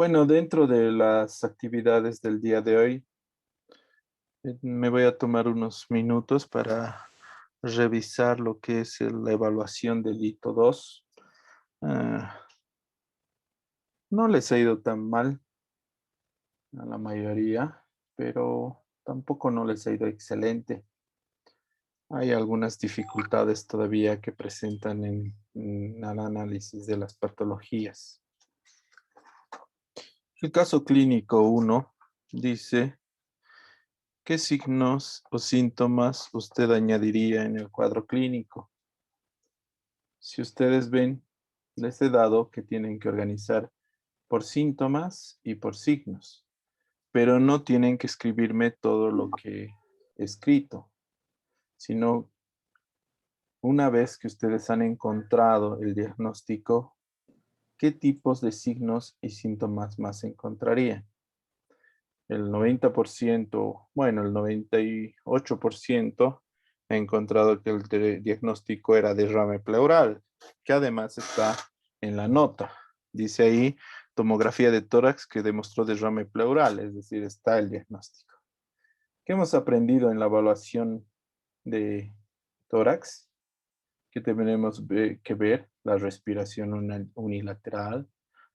Bueno, dentro de las actividades del día de hoy, me voy a tomar unos minutos para revisar lo que es la evaluación del hito 2. Ah, no les ha ido tan mal a la mayoría, pero tampoco no les ha ido excelente. Hay algunas dificultades todavía que presentan en el análisis de las patologías. El caso clínico 1 dice: ¿qué signos o síntomas usted añadiría en el cuadro clínico? Si ustedes ven, les he dado que tienen que organizar por síntomas y por signos, pero no tienen que escribirme todo lo que he escrito, sino una vez que ustedes han encontrado el diagnóstico, ¿qué tipos de signos y síntomas más encontrarían? El 90%, bueno, el 98% ha encontrado que el diagnóstico era derrame pleural, que además está en la nota. Dice ahí, tomografía de tórax que demostró derrame pleural, es decir, está el diagnóstico. ¿Qué hemos aprendido en la evaluación de tórax? Que tenemos que ver la respiración unilateral,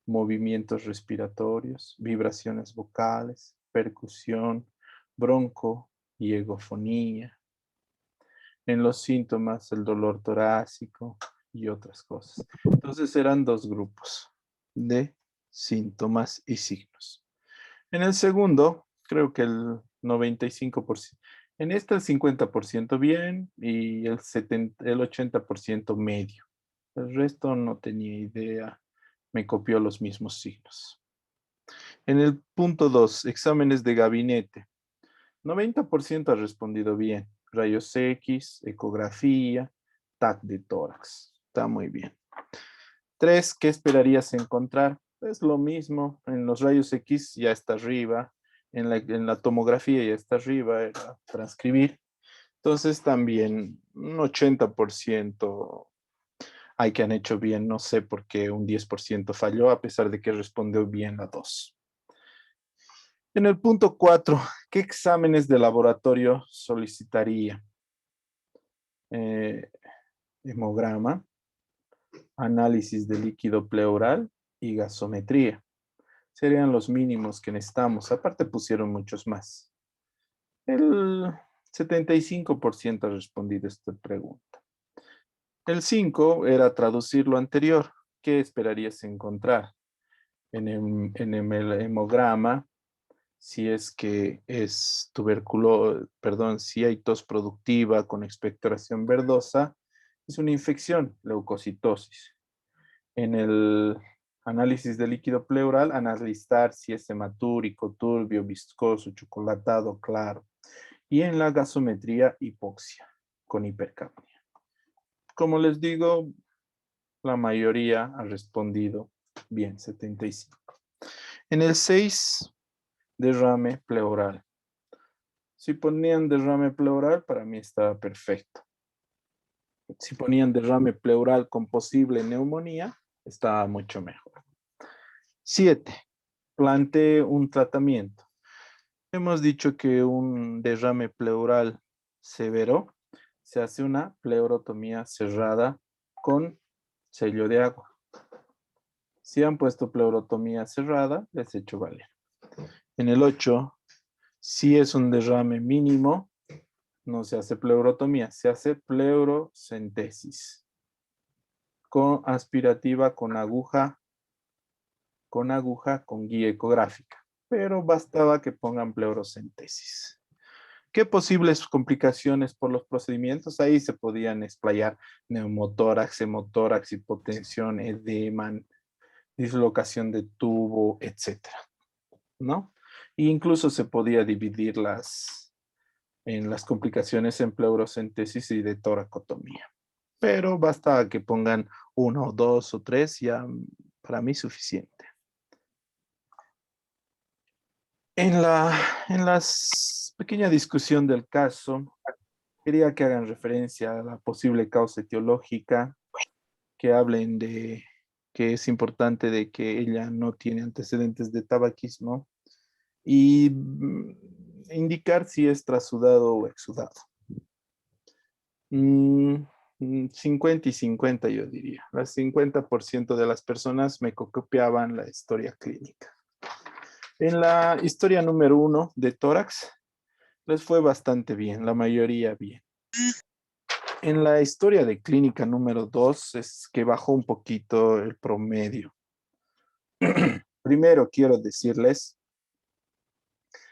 movimientos respiratorios, vibraciones vocales, percusión, bronco y egofonía. En los síntomas, el dolor torácico y otras cosas. Entonces eran dos grupos de síntomas y signos. En el segundo, creo que el 95%. En este el 50% bien y el 80% medio. El resto no tenía idea, me copió los mismos signos. En el punto 2, exámenes de gabinete. 90% ha respondido bien. Rayos X, ecografía, TAC de tórax. Está muy bien. 3, ¿qué esperarías encontrar? Es lo mismo, en los rayos X ya está arriba, en la tomografía ya está arriba, era transcribir. Entonces también un 80% hay que han hecho bien, no sé por qué un 10% falló, a pesar de que respondió bien la 2. En el punto 4, ¿qué exámenes de laboratorio solicitaría? Eh, hemograma, análisis de líquido pleural y gasometría. Serían los mínimos que necesitamos. Aparte pusieron muchos más. El 75% ha respondido esta pregunta. El 5 era traducir lo anterior. ¿Qué esperarías encontrar? En el hemograma, si es que es si hay tos productiva con expectoración verdosa, es una infección, leucocitosis. En el análisis de líquido pleural, analizar si es hematúrico, turbio, viscoso, chocolatado, claro. Y en la gasometría, hipoxia con hipercapnia. Como les digo, la mayoría ha respondido bien, 75. En el 6, derrame pleural. Si ponían derrame pleural, para mí estaba perfecto. Si ponían derrame pleural con posible neumonía, estaba mucho mejor. 7, plantee un tratamiento. Hemos dicho que un derrame pleural severo se hace una pleurotomía cerrada con sello de agua. Si han puesto pleurotomía cerrada, les he hecho valer. En el 8, si es un derrame mínimo, no se hace pleurotomía, se hace pleurocentesis. Con aspirativa, con guía ecográfica. Pero bastaba que pongan pleurocentesis. ¿Qué posibles complicaciones por los procedimientos? Ahí se podían explayar neumotórax, hemotórax, hipotensión, edema, dislocación de tubo, etcétera, ¿no? E incluso se podía dividir en las complicaciones en pleurocentesis y de toracotomía. Pero basta que pongan uno, dos o tres, ya para mí suficiente. En la pequeña discusión del caso, quería que hagan referencia a la posible causa etiológica, que hablen de que es importante de que ella no tiene antecedentes de tabaquismo y indicar si es trasudado o exudado. 50 y 50 yo diría. El 50% de las personas me copiaban la historia clínica. En la historia número 1 de tórax, les fue bastante bien, la mayoría bien. En la historia de clínica número 2 es que bajó un poquito el promedio. Primero quiero decirles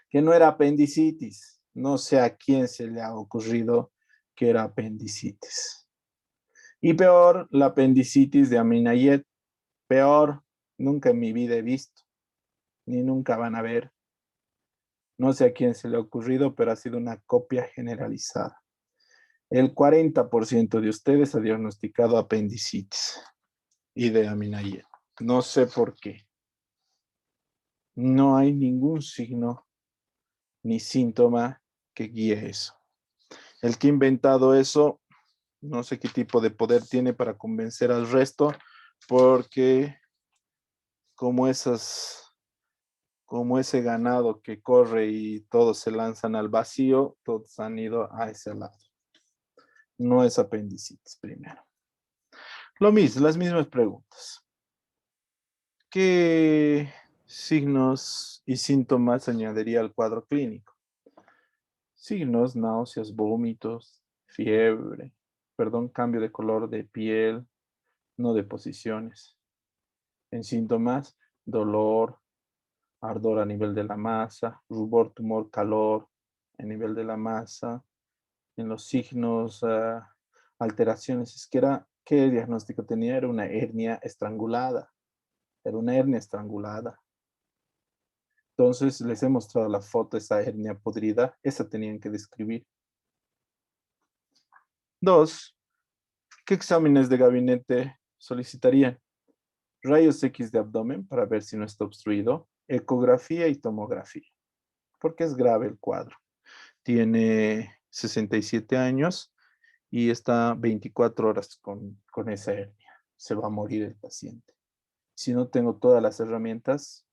que no era apendicitis. No sé a quién se le ha ocurrido que era apendicitis. Y peor, la apendicitis de Aminayet. Peor, nunca en mi vida he visto, ni nunca van a ver. No sé a quién se le ha ocurrido, pero ha sido una copia generalizada. El 40% de ustedes ha diagnosticado apendicitis y de Aminayet. No sé por qué. No hay ningún signo ni síntoma que guíe eso. El que ha inventado eso, no sé qué tipo de poder tiene para convencer al resto, porque como como ese ganado que corre y todos se lanzan al vacío, todos han ido a ese lado. No es apendicitis primero. Lo mismo, las mismas preguntas. ¿Qué signos y síntomas añadiría al cuadro clínico? Signos, náuseas, vómitos, fiebre, cambio de color de piel, no de posiciones. En síntomas, dolor, ardor a nivel de la masa, rubor, tumor, calor a nivel de la masa. En los signos, alteraciones, ¿qué diagnóstico tenía? Era una hernia estrangulada. Era una hernia estrangulada. Entonces les he mostrado la foto, esa hernia podrida, esa tenían que describir. 2. ¿Qué exámenes de gabinete solicitarían? Rayos X de abdomen para ver si no está obstruido, ecografía y tomografía, porque es grave el cuadro. Tiene 67 años y está 24 horas con esa hernia. Se va a morir el paciente. Si no tengo todas las herramientas,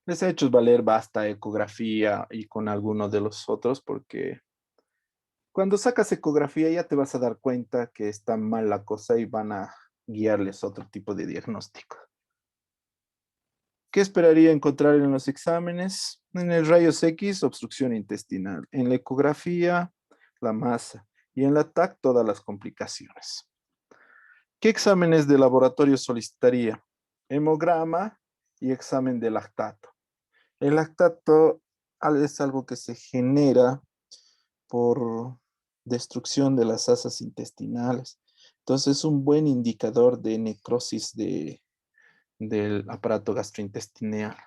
les he hecho valer basta ecografía y con alguno de los otros, porque cuando sacas ecografía ya te vas a dar cuenta que está mal la cosa y van a guiarles otro tipo de diagnóstico. ¿Qué esperaría encontrar en los exámenes? En el rayos X, obstrucción intestinal. En la ecografía, la masa. Y en la TAC, todas las complicaciones. ¿Qué exámenes de laboratorio solicitaría? Hemograma y examen de lactato. El lactato es algo que se genera por destrucción de las asas intestinales. Entonces, es un buen indicador de necrosis del aparato gastrointestinal.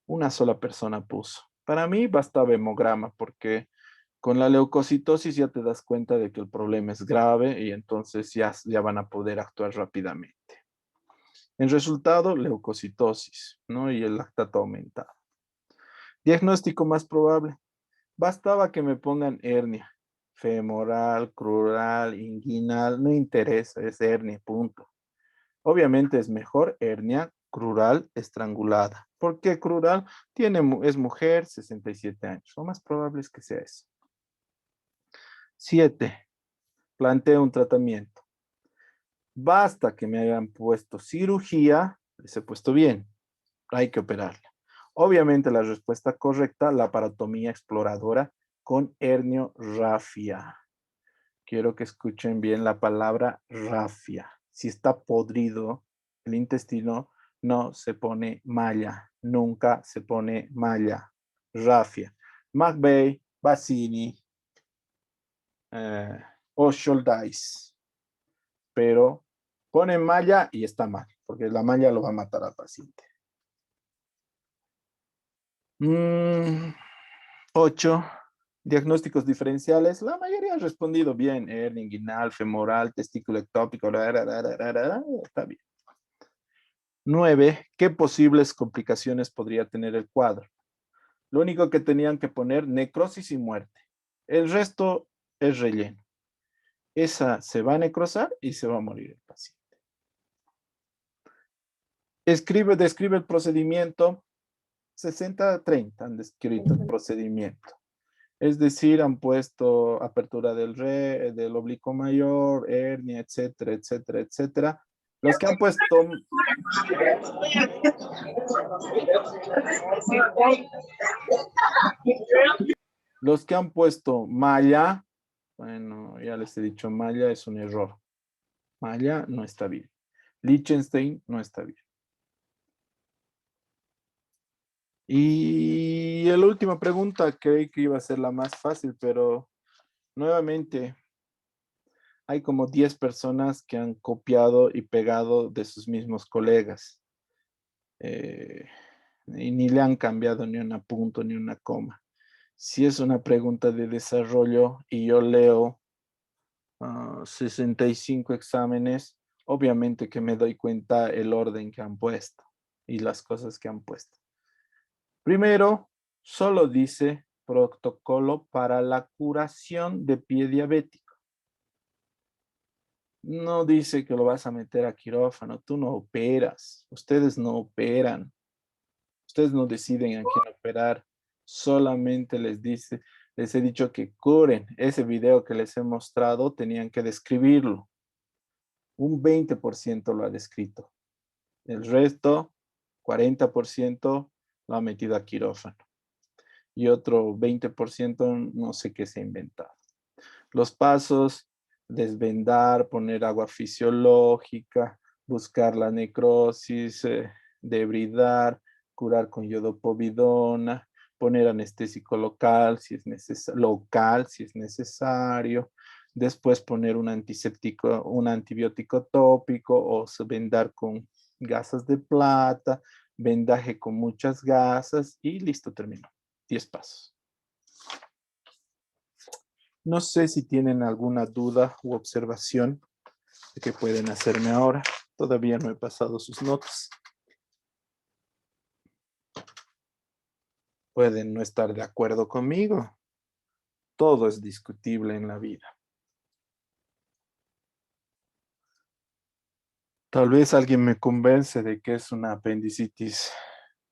Una sola persona puso. Para mí bastaba hemograma porque con la leucocitosis ya te das cuenta de que el problema es grave y entonces ya van a poder actuar rápidamente. En resultado, leucocitosis, ¿no? Y el lactato aumentado. Diagnóstico más probable. Bastaba que me pongan hernia. Femoral, crural, inguinal, no interesa, es hernia, punto. Obviamente es mejor hernia crural estrangulada. ¿Por qué crural? Es mujer, 67 años. Lo más probable es que sea eso. 7. Planteo un tratamiento. Basta que me hayan puesto cirugía, les he puesto bien. Hay que operarla. Obviamente la respuesta correcta, la laparotomía exploradora con herniorrafia. Quiero que escuchen bien la palabra rafia. Si está podrido el intestino, no se pone malla. Nunca se pone malla. Rafia. McVeigh, Bassini o Scholdice. Pero ponen malla y está mal, porque la malla lo va a matar al paciente. 8. Diagnósticos diferenciales. La mayoría ha respondido bien. Hernia inguinal, femoral, testículo ectópico. Está bien. 9. ¿Qué posibles complicaciones podría tener el cuadro? Lo único que tenían que poner, necrosis y muerte. El resto es relleno. Esa se va a necrosar y se va a morir el paciente. Describe el procedimiento. 60-30 han descrito el procedimiento. Es decir, han puesto apertura del oblicuo mayor, hernia, etcétera, etcétera, etcétera. Los que han puesto malla, bueno, ya les he dicho, malla es un error. Malla no está bien. Liechtenstein no está bien. Y la última pregunta creí que iba a ser la más fácil, pero nuevamente hay como 10 personas que han copiado y pegado de sus mismos colegas. Y ni le han cambiado ni un punto ni una coma. Si es una pregunta de desarrollo y yo leo 65 exámenes, obviamente que me doy cuenta el orden que han puesto y las cosas que han puesto. Primero, solo dice protocolo para la curación de pie diabético. No dice que lo vas a meter a quirófano, tú no operas, ustedes no operan, ustedes no deciden a quién operar, solamente les he dicho que curen. Ese video que les he mostrado tenían que describirlo. Un 20% lo ha descrito. El resto, 40%, lo ha metido a quirófano. Y otro 20% no sé qué se ha inventado. Los pasos: desvendar, poner agua fisiológica, buscar la necrosis, debridar, curar con iodopovidona, poner anestésico local si es necesario, después poner un antiséptico, un antibiótico tópico o vendar con gasas de plata, vendaje con muchas gasas y listo, terminó. 10 pasos. No sé si tienen alguna duda u observación de que pueden hacerme ahora. Todavía no he pasado sus notas. Pueden no estar de acuerdo conmigo. Todo es discutible en la vida. Tal vez alguien me convence de que es una apendicitis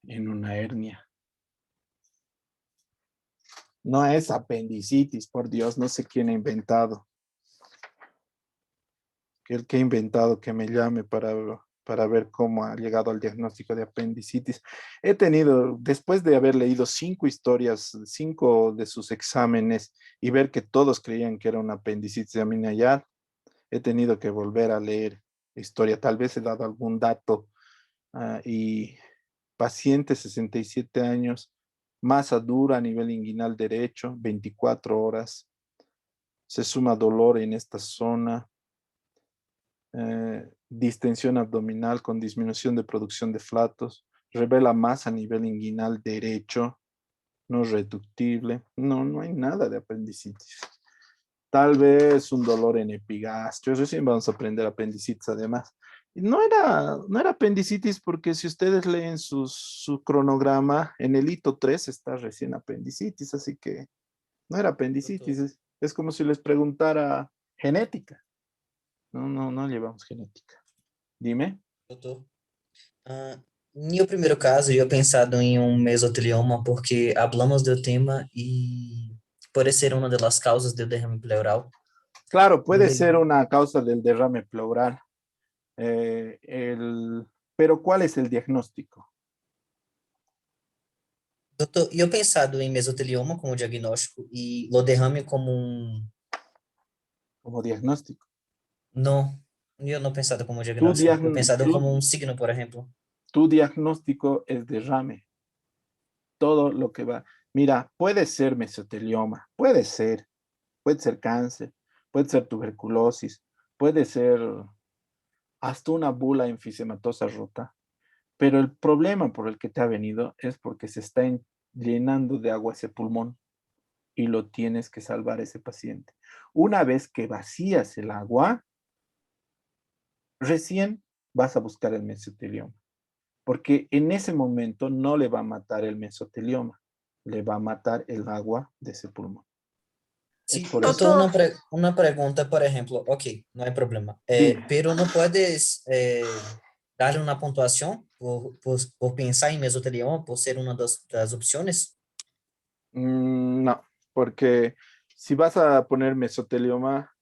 en una hernia. No es apendicitis, por Dios, no sé quién ha inventado. El que ha inventado que me llame para ver cómo ha llegado al diagnóstico de apendicitis. He tenido, después de haber leído 5 historias, 5 de sus exámenes y ver que todos creían que era una apendicitis amenayal, he tenido que volver a leer historia. Tal vez he dado algún dato. Y paciente, 67 años, masa dura a nivel inguinal derecho, 24 horas. Se suma dolor en esta zona. Distensión abdominal con disminución de producción de flatos, revela más a nivel inguinal derecho, no reductible, no hay nada de apendicitis. Tal vez un dolor en epigastrio, recién vamos a aprender apendicitis además. Y no era apendicitis porque si ustedes leen su cronograma, en el hito 3 está recién apendicitis, así que no era apendicitis, Doutor, es como si les preguntara genética. No llevamos genética. Dime. doutor. Em meu primeiro caso, eu pensado em um mesotelioma porque hablamos do tema e pode ser uma das causas do derrame pleural. Claro, puede Le- ser una causa del derrame pleural, pero ¿cuál es el diagnóstico? Doutor, e eu pensado em mesotelioma como diagnóstico e o derrame como Como diagnóstico. não, eu não pensado como Tu, diagnóstico, eu diagn- pensado tu, como um signo, por exemplo. tu diagnóstico es derrame. Todo lo que va. Mira, puede ser mesotelioma, puede ser cáncer, puede ser tuberculosis, puede ser hasta una bula enfisematosa rota. Pero el problema por el que te ha venido es porque se está llenando de agua ese pulmón y lo tienes que salvar ese paciente. Una vez que vacías el agua, recién vas a buscar el mesotelioma, porque en ese momento no le va a matar el mesotelioma, le va a matar el agua de ese pulmón. Es Sí, por eso. doutor, Doutor, uma pergunta, por exemplo, ok, não é problema. Dime. Pero não puedes darle una puntuación por pensar en mesotelioma, por ser una de las opciones. No, porque si vas a poner mesotelioma,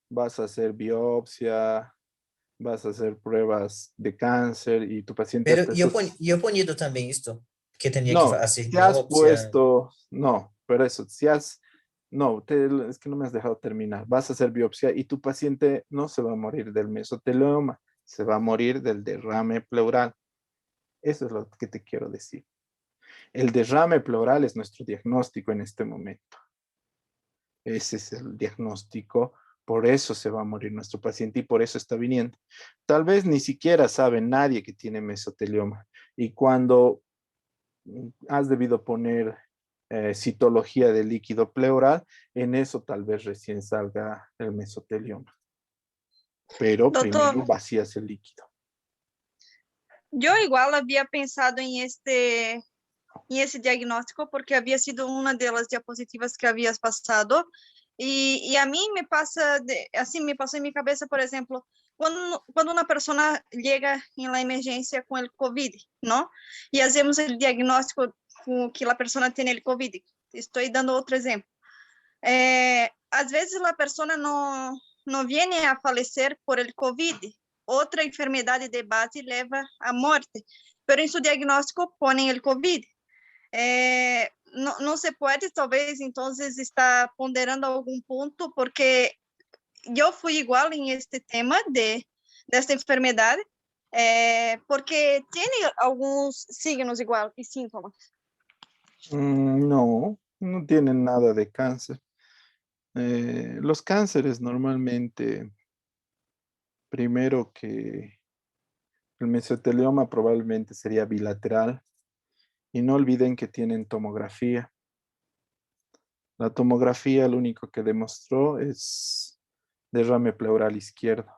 vas a hacer biopsia, vas a hacer pruebas de cáncer y tu paciente Pero hasta esos. yo he ponido también esto, que tenía que No, hacer si has biopsia. puesto, no, pero eso, si has, no, es que no me has dejado terminar. Vas a hacer biopsia y tu paciente no se va a morir del mesotelioma, se va a morir del derrame pleural. Eso es lo que te quiero decir. El derrame pleural es nuestro diagnóstico en este momento. Ese es el diagnóstico, por eso se va a morir nuestro paciente y por eso está viniendo. Tal vez ni siquiera sabe nadie que tiene mesotelioma. Y cuando has debido poner citología del líquido pleural, en eso tal vez recién salga el mesotelioma. Pero Doutor, primero vacías el líquido. eu igual havia pensado em esse diagnóstico porque havia sido uma das diapositivas que havias passado e a mim me passa assim me passou em minha cabeça, por exemplo, quando uma pessoa chega em la emergência com o COVID, não? E fazemos o diagnóstico com que a pessoa tem o COVID. Estou dando outro exemplo. Às vezes a pessoa não vem a falecer por el COVID, outra enfermidade de base leva à morte, pero em seu diagnóstico põem o COVID. Não se pode, talvez, então, estar ponderando algum ponto, porque eu fui igual em este tema desta enfermidade, porque tem alguns signos igual e síntomas. No, no tienen nada de cáncer. Los cánceres normalmente, primero que el mesotelioma probablemente sería bilateral y no olviden que tienen tomografía. La tomografía lo único que demostró es derrame pleural izquierdo.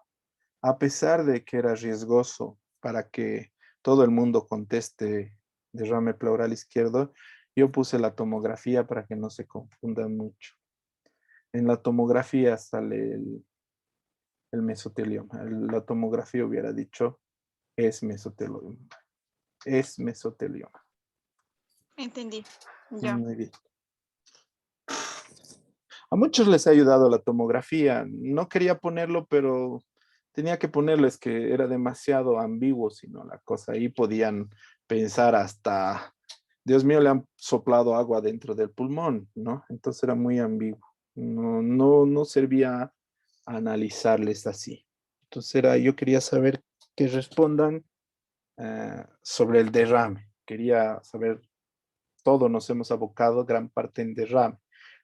A pesar de que era riesgoso para que todo el mundo conteste derrame pleural izquierdo, yo puse la tomografía para que no se confundan mucho. En la tomografía sale el mesotelioma. La tomografía hubiera dicho es mesotelioma. Es mesotelioma. Entendi. Já. Muy bien. A muchos les ha ayudado la tomografía. No quería ponerlo, pero tenía que ponerlo, es que era demasiado ambiguo, sino la cosa. Ahí podían pensar hasta, Dios mío, le han soplado agua dentro del pulmón, ¿no? Entonces era muy ambiguo. No servía a analizarles así. Entonces yo quería saber que respondan sobre el derrame. Quería saber, todo nos hemos abocado gran parte en derrame.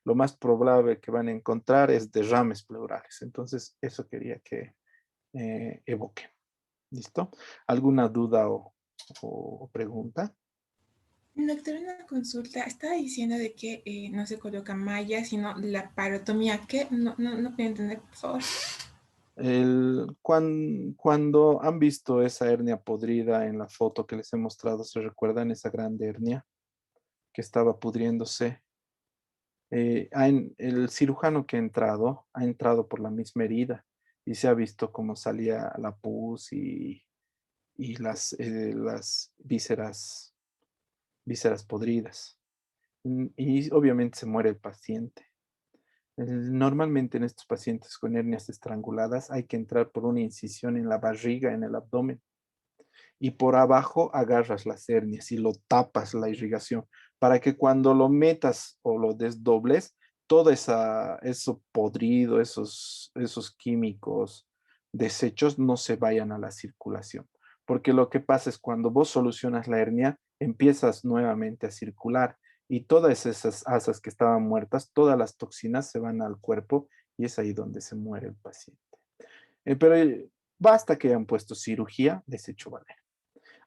Lo más probable que van a encontrar es derrames pleurales. Entonces, eso quería que evoquen. ¿Listo? ¿Alguna duda o pregunta? Doctor, una consulta. Estaba diciendo de que no se coloca malla, sino la parotomía. ¿Qué? No puedo entender, por favor. Cuando han visto esa hernia podrida en la foto que les he mostrado, ¿se recuerdan esa grande hernia que estaba pudriéndose? El cirujano que ha entrado por la misma herida y se ha visto cómo salía la pus y las vísceras podridas. Y obviamente se muere el paciente. Normalmente en estos pacientes con hernias estranguladas hay que entrar por una incisión en la barriga, en el abdomen, y por abajo agarras las hernias y lo tapas la irrigación para que cuando lo metas o lo desdobles, todo eso podrido, esos químicos, desechos no se vayan a la circulación. Porque lo que pasa es cuando vos solucionas la hernia, empiezas nuevamente a circular y todas esas asas que estaban muertas, todas las toxinas se van al cuerpo y es ahí donde se muere el paciente. Pero basta que hayan puesto cirugía, desecho valer.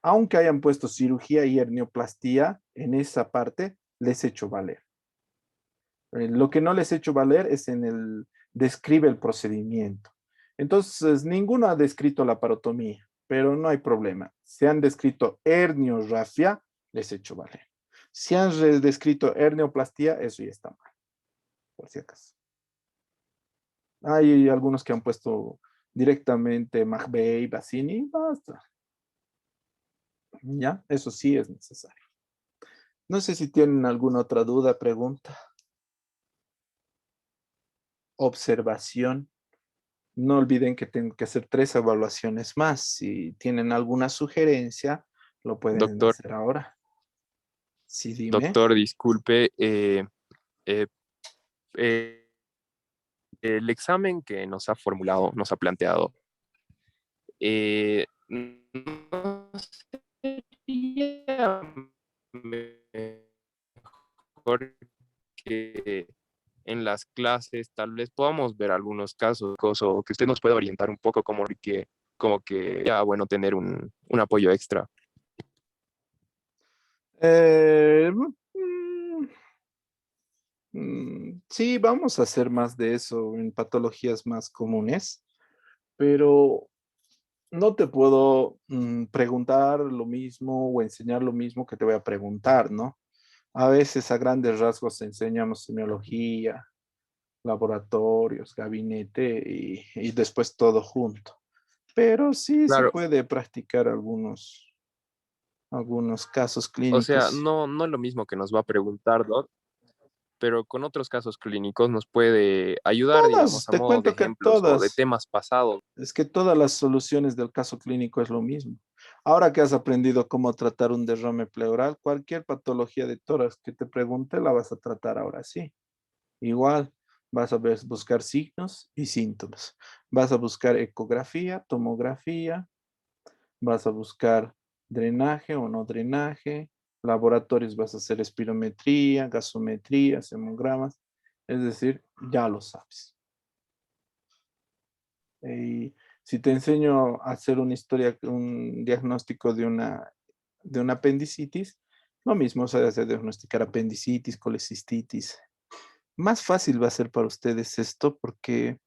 Aunque hayan puesto cirugía y hernioplastía, en esa parte les he hecho valer. Lo que no les he hecho valer es en describe el procedimiento. Entonces, ninguno ha descrito la parotomía, pero no hay problema. Si han descrito herniorrafia, les he hecho valer. Si han descrito hernioplastía, eso ya está mal, por si acaso. Hay algunos que han puesto directamente Magbey, Bassini, basta. ¿Ya? Eso sí es necesario. No sé si tienen alguna otra duda, pregunta. Observación. No olviden que tengo que hacer 3 evaluaciones más. Si tienen alguna sugerencia, lo pueden Doctor, hacer ahora. Sí, dime. doctor, disculpe, eh, eh, el examen que nos ha formulado, nos ha planteado, ¿no sería mejor que en las clases tal vez podamos ver algunos casos o que usted nos pueda orientar un poco como que ya bueno tener un apoyo extra? Eh, sí, vamos a hacer más de eso en patologías más comunes, pero no te puedo preguntar lo mismo o enseñar lo mismo que te voy a preguntar, ¿no? A veces a grandes rasgos enseñamos semiología, laboratorios, gabinete y después todo junto. Pero sí se Claro, puede practicar algunos casos o sea, clínicos. no es lo mismo que nos va a preguntar, Doc, pero con otros casos clínicos nos puede ayudar, Todas, digamos, a te modo de cuento que ejemplos o de todas. temas pasados. Es que todas las soluciones del caso clínico es lo mismo. Ahora que has aprendido cómo tratar un derrame pleural, cualquier patología de tórax que te pregunte la vas a tratar ahora sí. Igual, vas a buscar signos y síntomas. Vas a buscar ecografía, tomografía, vas a buscar drenaje o no drenaje, laboratorios vas a hacer espirometría, gasometría, hemogramas, es decir, ya lo sabes. Y si te enseño a hacer una historia, un diagnóstico de una apendicitis, lo mismo se hace diagnosticar apendicitis, colecistitis. Más fácil va a ser para ustedes esto porque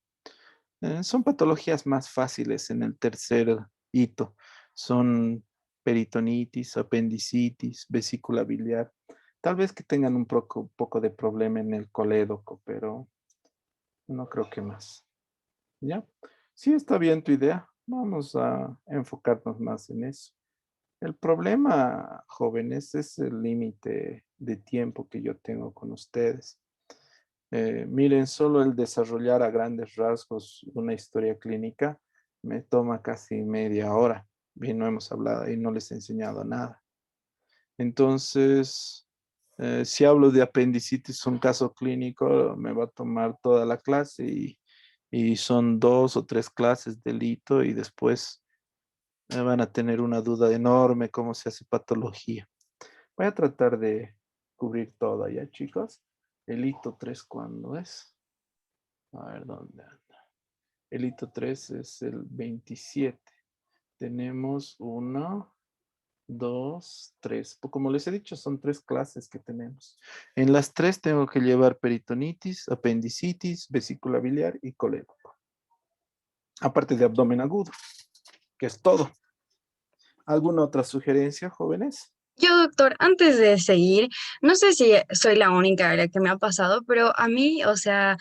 son patologías más fáciles en el tercer hito. Son peritonitis, apendicitis, vesícula biliar. Tal vez que tengan un poco de problema en el colédoco, pero no creo que más. ¿Ya? Sí, está bien tu idea. Vamos a enfocarnos más en eso. El problema, jóvenes, es el límite de tiempo que yo tengo con ustedes. Miren, solo el desarrollar a grandes rasgos una historia clínica me toma casi media hora y no hemos hablado y no les he enseñado nada. Entonces, si hablo de apendicitis, un caso clínico, me va a tomar toda la clase y son 2 o 3 clases de lito y después van a tener una duda enorme cómo se hace patología. Voy a tratar de cubrir todo ya, chicos. El hito 3, ¿cuándo es? A ver, ¿dónde anda? El hito 3 es el 27. Tenemos 1, 2, 3. Como les he dicho, son 3 clases que tenemos. En las 3 tengo que llevar peritonitis, apendicitis, vesícula biliar y colédoco. Aparte de abdomen agudo, que es todo. ¿Alguna otra sugerencia, jóvenes? Yo, doctor, antes de seguir, no sé si soy la única a la que me ha pasado, pero a mí, o sea,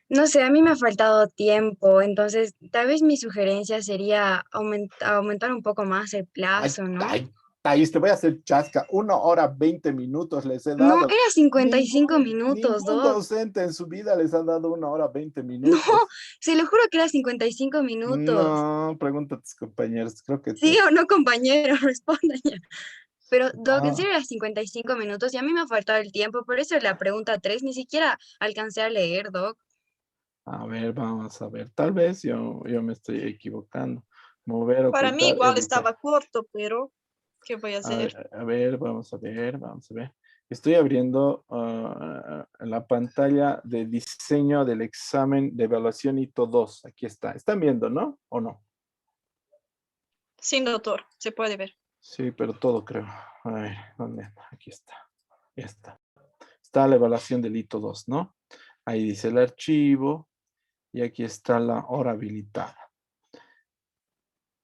no sé, a mí me ha faltado tiempo, entonces tal vez mi sugerencia sería aumentar un poco más el Ay, plazo, ¿no? ay, Thais, te voy a hacer chasca. 1 hora 20 minutos les he No, dado. era 55 Ningún minutos, doc. docente en su vida les ha dado 1 hora 20 No, minutos. se lo juro que era 55 minutos. No, pregunta a tus compañeros. Creo que Sí te... o no, compañero, responda ya. Pero, doc, en Ah, serio era 55 minutos y a mí me ha faltado el tiempo, por eso la pregunta 3 ni siquiera alcancé a leer, doc. a ver, vamos a ver. Tal vez yo me estoy equivocando. Mover, Para mí ocultar, igual editar. estaba corto, pero ¿qué voy a hacer? A ver, vamos a ver. Estoy abriendo la pantalla de diseño del examen de evaluación hito 2. Aquí está. ¿Están viendo, no? ¿O no? Sin doctor, se puede ver. Sí, pero todo creo. A ver, ¿dónde anda? Aquí está. Ya está. Está la evaluación del hito 2, ¿no? Ahí dice el archivo y aquí está la hora habilitada.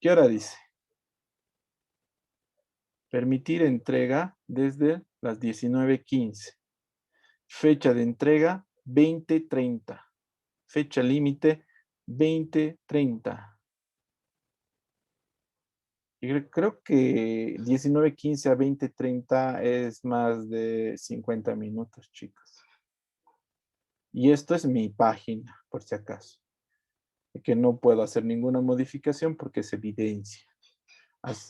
¿Qué hora dice? Permitir entrega desde las 19:15. Fecha de entrega 20:30. Fecha límite 20:30. Creo que 19:15 a 20:30 es más de 50 minutos, chicos. Y esto es mi página, por si acaso. Que no puedo hacer ninguna modificación porque es evidencia.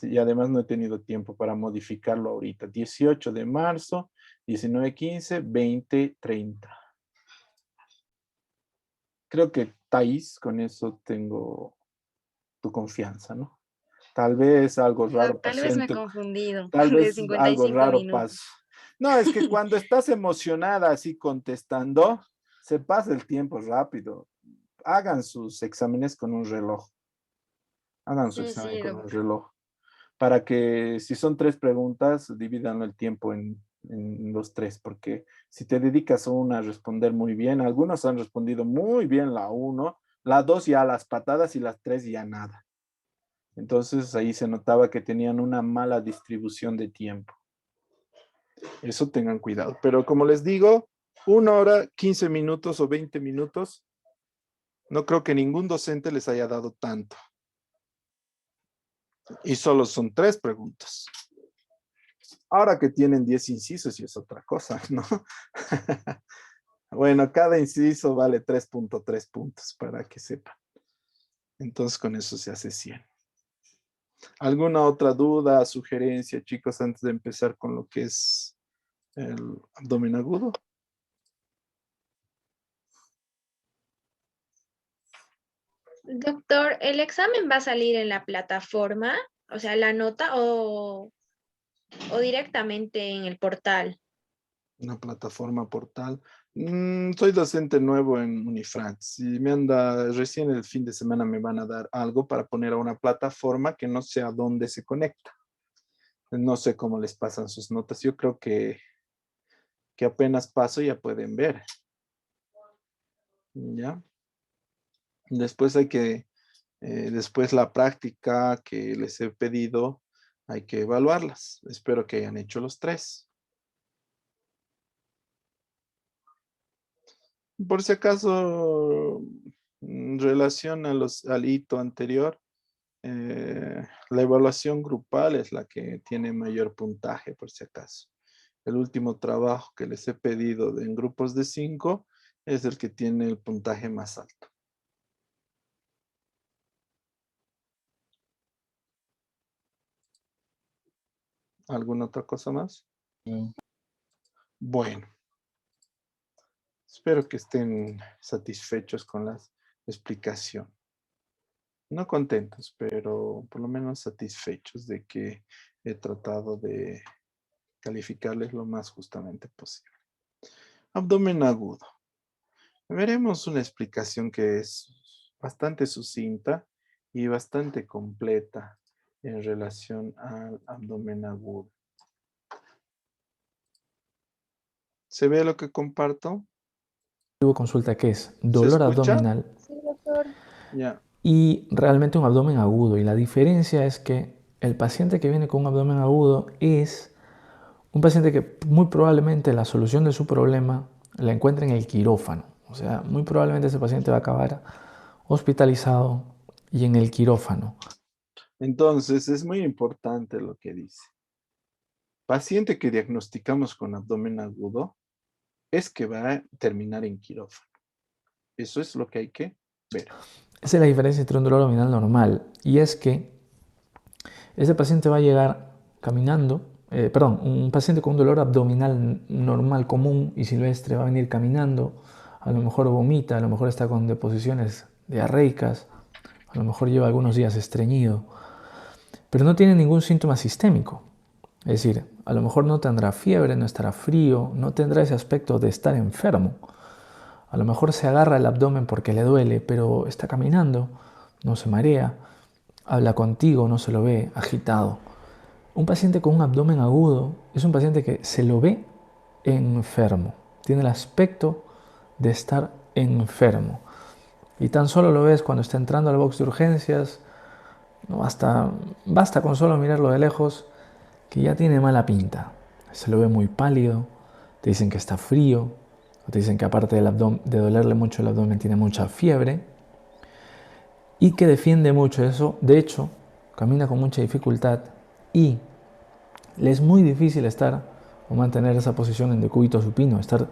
Y además no he tenido tiempo para modificarlo ahorita. 18 de marzo, 19:15, 20:30. Creo que, Thais, con eso tengo tu confianza, ¿no? Tal vez algo No, raro tal pasó vez en me he tu... confundido Tal de vez algo 55 raro minutos. pasó. No, es que cuando estás emocionada así contestando, se pasa el tiempo rápido. Hagan sus exámenes con un reloj. Hagan su Sí, examen sí, con un reloj. Para que si son 3 preguntas, dividan el tiempo en los 3, porque si te dedicas a una a responder muy bien, algunos han respondido muy bien la 1, la 2 ya a las patadas y las 3 ya nada. Entonces ahí se notaba que tenían una mala distribución de tiempo. Eso tengan cuidado. Pero como les digo, 1 hora, 15 minutos o 20 minutos, no creo que ningún docente les haya dado tanto. Y solo son 3 preguntas. Ahora que tienen 10 incisos y es otra cosa, ¿no? Bueno, cada inciso vale 3.3 puntos para que sepan. Entonces con eso se hace 100. ¿Alguna otra duda, sugerencia, chicos, antes de empezar con lo que es el abdomen agudo? Doctor, ¿el examen va a salir en la plataforma? O sea, la nota o directamente en el portal. Una plataforma portal. Soy docente nuevo en Unifrancia. Si recién el fin de semana me van a dar algo para poner a una plataforma que no sé a dónde se conecta. No sé cómo les pasan sus notas. Yo creo que apenas paso ya pueden ver. ¿Ya? Después después la práctica que les he pedido, hay que evaluarlas. Espero que hayan hecho los 3. Por si acaso, en relación al hito anterior, la evaluación grupal es la que tiene mayor puntaje, por si acaso. El último trabajo que les he pedido en grupos de 5 es el que tiene el puntaje más alto. ¿Alguna otra cosa más? Bueno. Espero que estén satisfechos con la explicación. No contentos, pero por lo menos satisfechos de que he tratado de calificarles lo más justamente posible. Abdomen agudo. Veremos una explicación que es bastante sucinta y bastante completa en relación al abdomen agudo. ¿Se ve lo que comparto? Consulta que es ¿Se dolor escucha? abdominal Sí, doctor. Ya. y realmente un abdomen agudo. Y la diferencia es que el paciente que viene con un abdomen agudo es un paciente que muy probablemente la solución de su problema la encuentra en el quirófano. O sea, muy probablemente ese paciente va a acabar hospitalizado y en el quirófano. Entonces, es muy importante lo que dice. Paciente que diagnosticamos con abdomen agudo es que va a terminar en quirófano. Eso es lo que hay que ver. Esa es la diferencia entre un dolor abdominal normal y es que ese paciente va a llegar caminando, un paciente con un dolor abdominal normal, común y silvestre va a venir caminando, a lo mejor vomita, a lo mejor está con deposiciones diarreicas, a lo mejor lleva algunos días estreñido, pero no tiene ningún síntoma sistémico. Es decir, a lo mejor no tendrá fiebre, no estará frío, no tendrá ese aspecto de estar enfermo. A lo mejor se agarra el abdomen porque le duele, pero está caminando, no se marea, habla contigo, no se lo ve agitado. Un paciente con un abdomen agudo es un paciente que se lo ve enfermo, tiene el aspecto de estar enfermo. Y tan solo lo ves cuando está entrando al box de urgencias, no basta con solo mirarlo de lejos que ya tiene mala pinta. Se lo ve muy pálido, te dicen que está frío, o te dicen que aparte de dolerle mucho el abdomen tiene mucha fiebre y que defiende mucho eso. De hecho, camina con mucha dificultad y le es muy difícil estar o mantener esa posición en decúbito supino, estar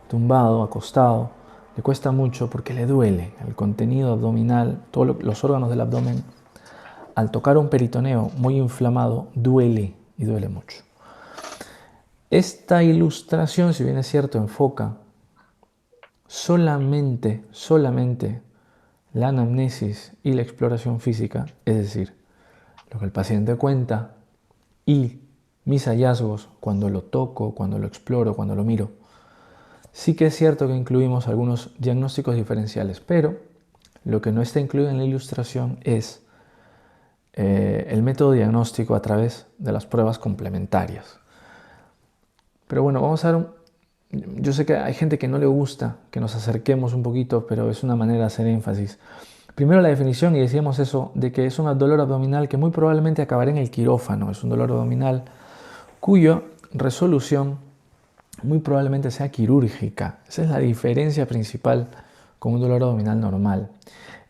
tumbado, acostado, le cuesta mucho porque le duele el contenido abdominal, todos los órganos del abdomen. Al tocar un peritoneo muy inflamado, duele y duele mucho. Esta ilustración, si bien es cierto, enfoca solamente la anamnesis y la exploración física, es decir, lo que el paciente cuenta y mis hallazgos cuando lo toco, cuando lo exploro, cuando lo miro. Sí que es cierto que incluimos algunos diagnósticos diferenciales, pero lo que no está incluido en la ilustración es el método diagnóstico a través de las pruebas complementarias. Pero bueno, vamos a ver, yo sé que hay gente que no le gusta que nos acerquemos un poquito, pero es una manera de hacer énfasis. Primero la definición, y decíamos eso, de que es un dolor abdominal que muy probablemente acabará en el quirófano. Es un dolor abdominal cuya resolución muy probablemente sea quirúrgica. Esa es la diferencia principal con un dolor abdominal normal.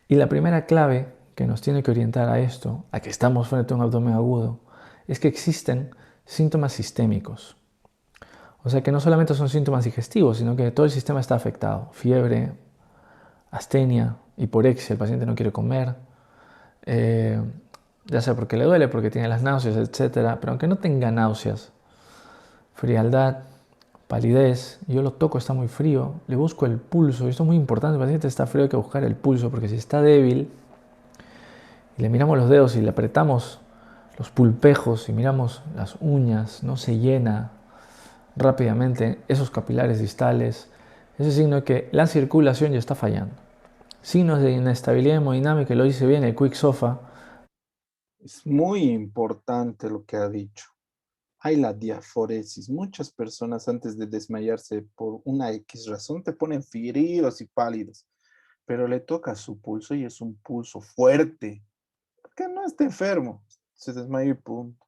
Y la primera clave que nos tiene que orientar a esto, a que estamos frente a un abdomen agudo, es que existen síntomas sistémicos. O sea que no solamente son síntomas digestivos, sino que todo el sistema está afectado. Fiebre, astenia, hiporexia, el paciente no quiere comer, ya sea porque le duele, porque tiene las náuseas, etc. Pero aunque no tenga náuseas, frialdad, palidez, yo lo toco, está muy frío, le busco el pulso, y esto es muy importante, el paciente está frío, hay que buscar el pulso, porque si está débil, y le miramos los dedos y le apretamos los pulpejos y miramos las uñas, no se llena rápidamente esos capilares distales, ese signo de que la circulación ya está fallando. Signos de inestabilidad hemodinámica, lo dice bien el Quick SOFA. Es muy importante lo que ha dicho. Hay la diaforesis. Muchas personas antes de desmayarse por una X razón te ponen fríos y pálidos, pero le toca su pulso y es un pulso fuerte, porque no está enfermo, se desmayó y punto.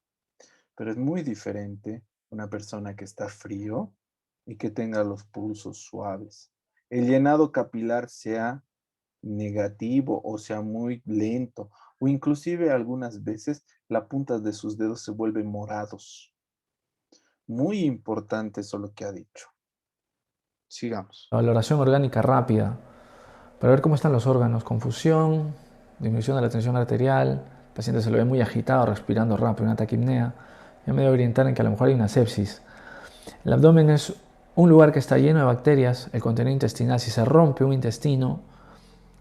Pero es muy diferente una persona que está frío y que tenga los pulsos suaves. El llenado capilar sea negativo o sea muy lento, o inclusive algunas veces la punta de sus dedos se vuelven morados. Muy importante eso lo que ha dicho. Sigamos. La valoración orgánica rápida, para ver cómo están los órganos, confusión, disminución de la tensión arterial, el paciente se lo ve muy agitado, respirando rápido, una taquipnea, ya me debe orientar en que a lo mejor hay una sepsis. El abdomen es un lugar que está lleno de bacterias, el contenido intestinal, si se rompe un intestino,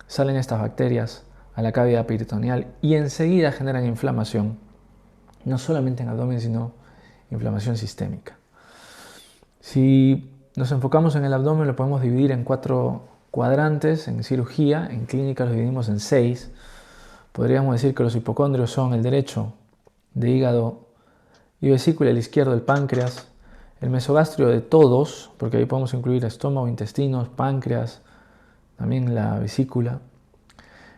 salen estas bacterias a la cavidad peritoneal y enseguida generan inflamación, no solamente en el abdomen, sino inflamación sistémica. Si nos enfocamos en el abdomen, lo podemos dividir en 4 cuadrantes. En cirugía, en clínica los dividimos en 6. Podríamos decir que los hipocondrios son el derecho de hígado y vesícula, el izquierdo del páncreas, el mesogastrio de todos, porque ahí podemos incluir estómago, intestinos, páncreas, también la vesícula,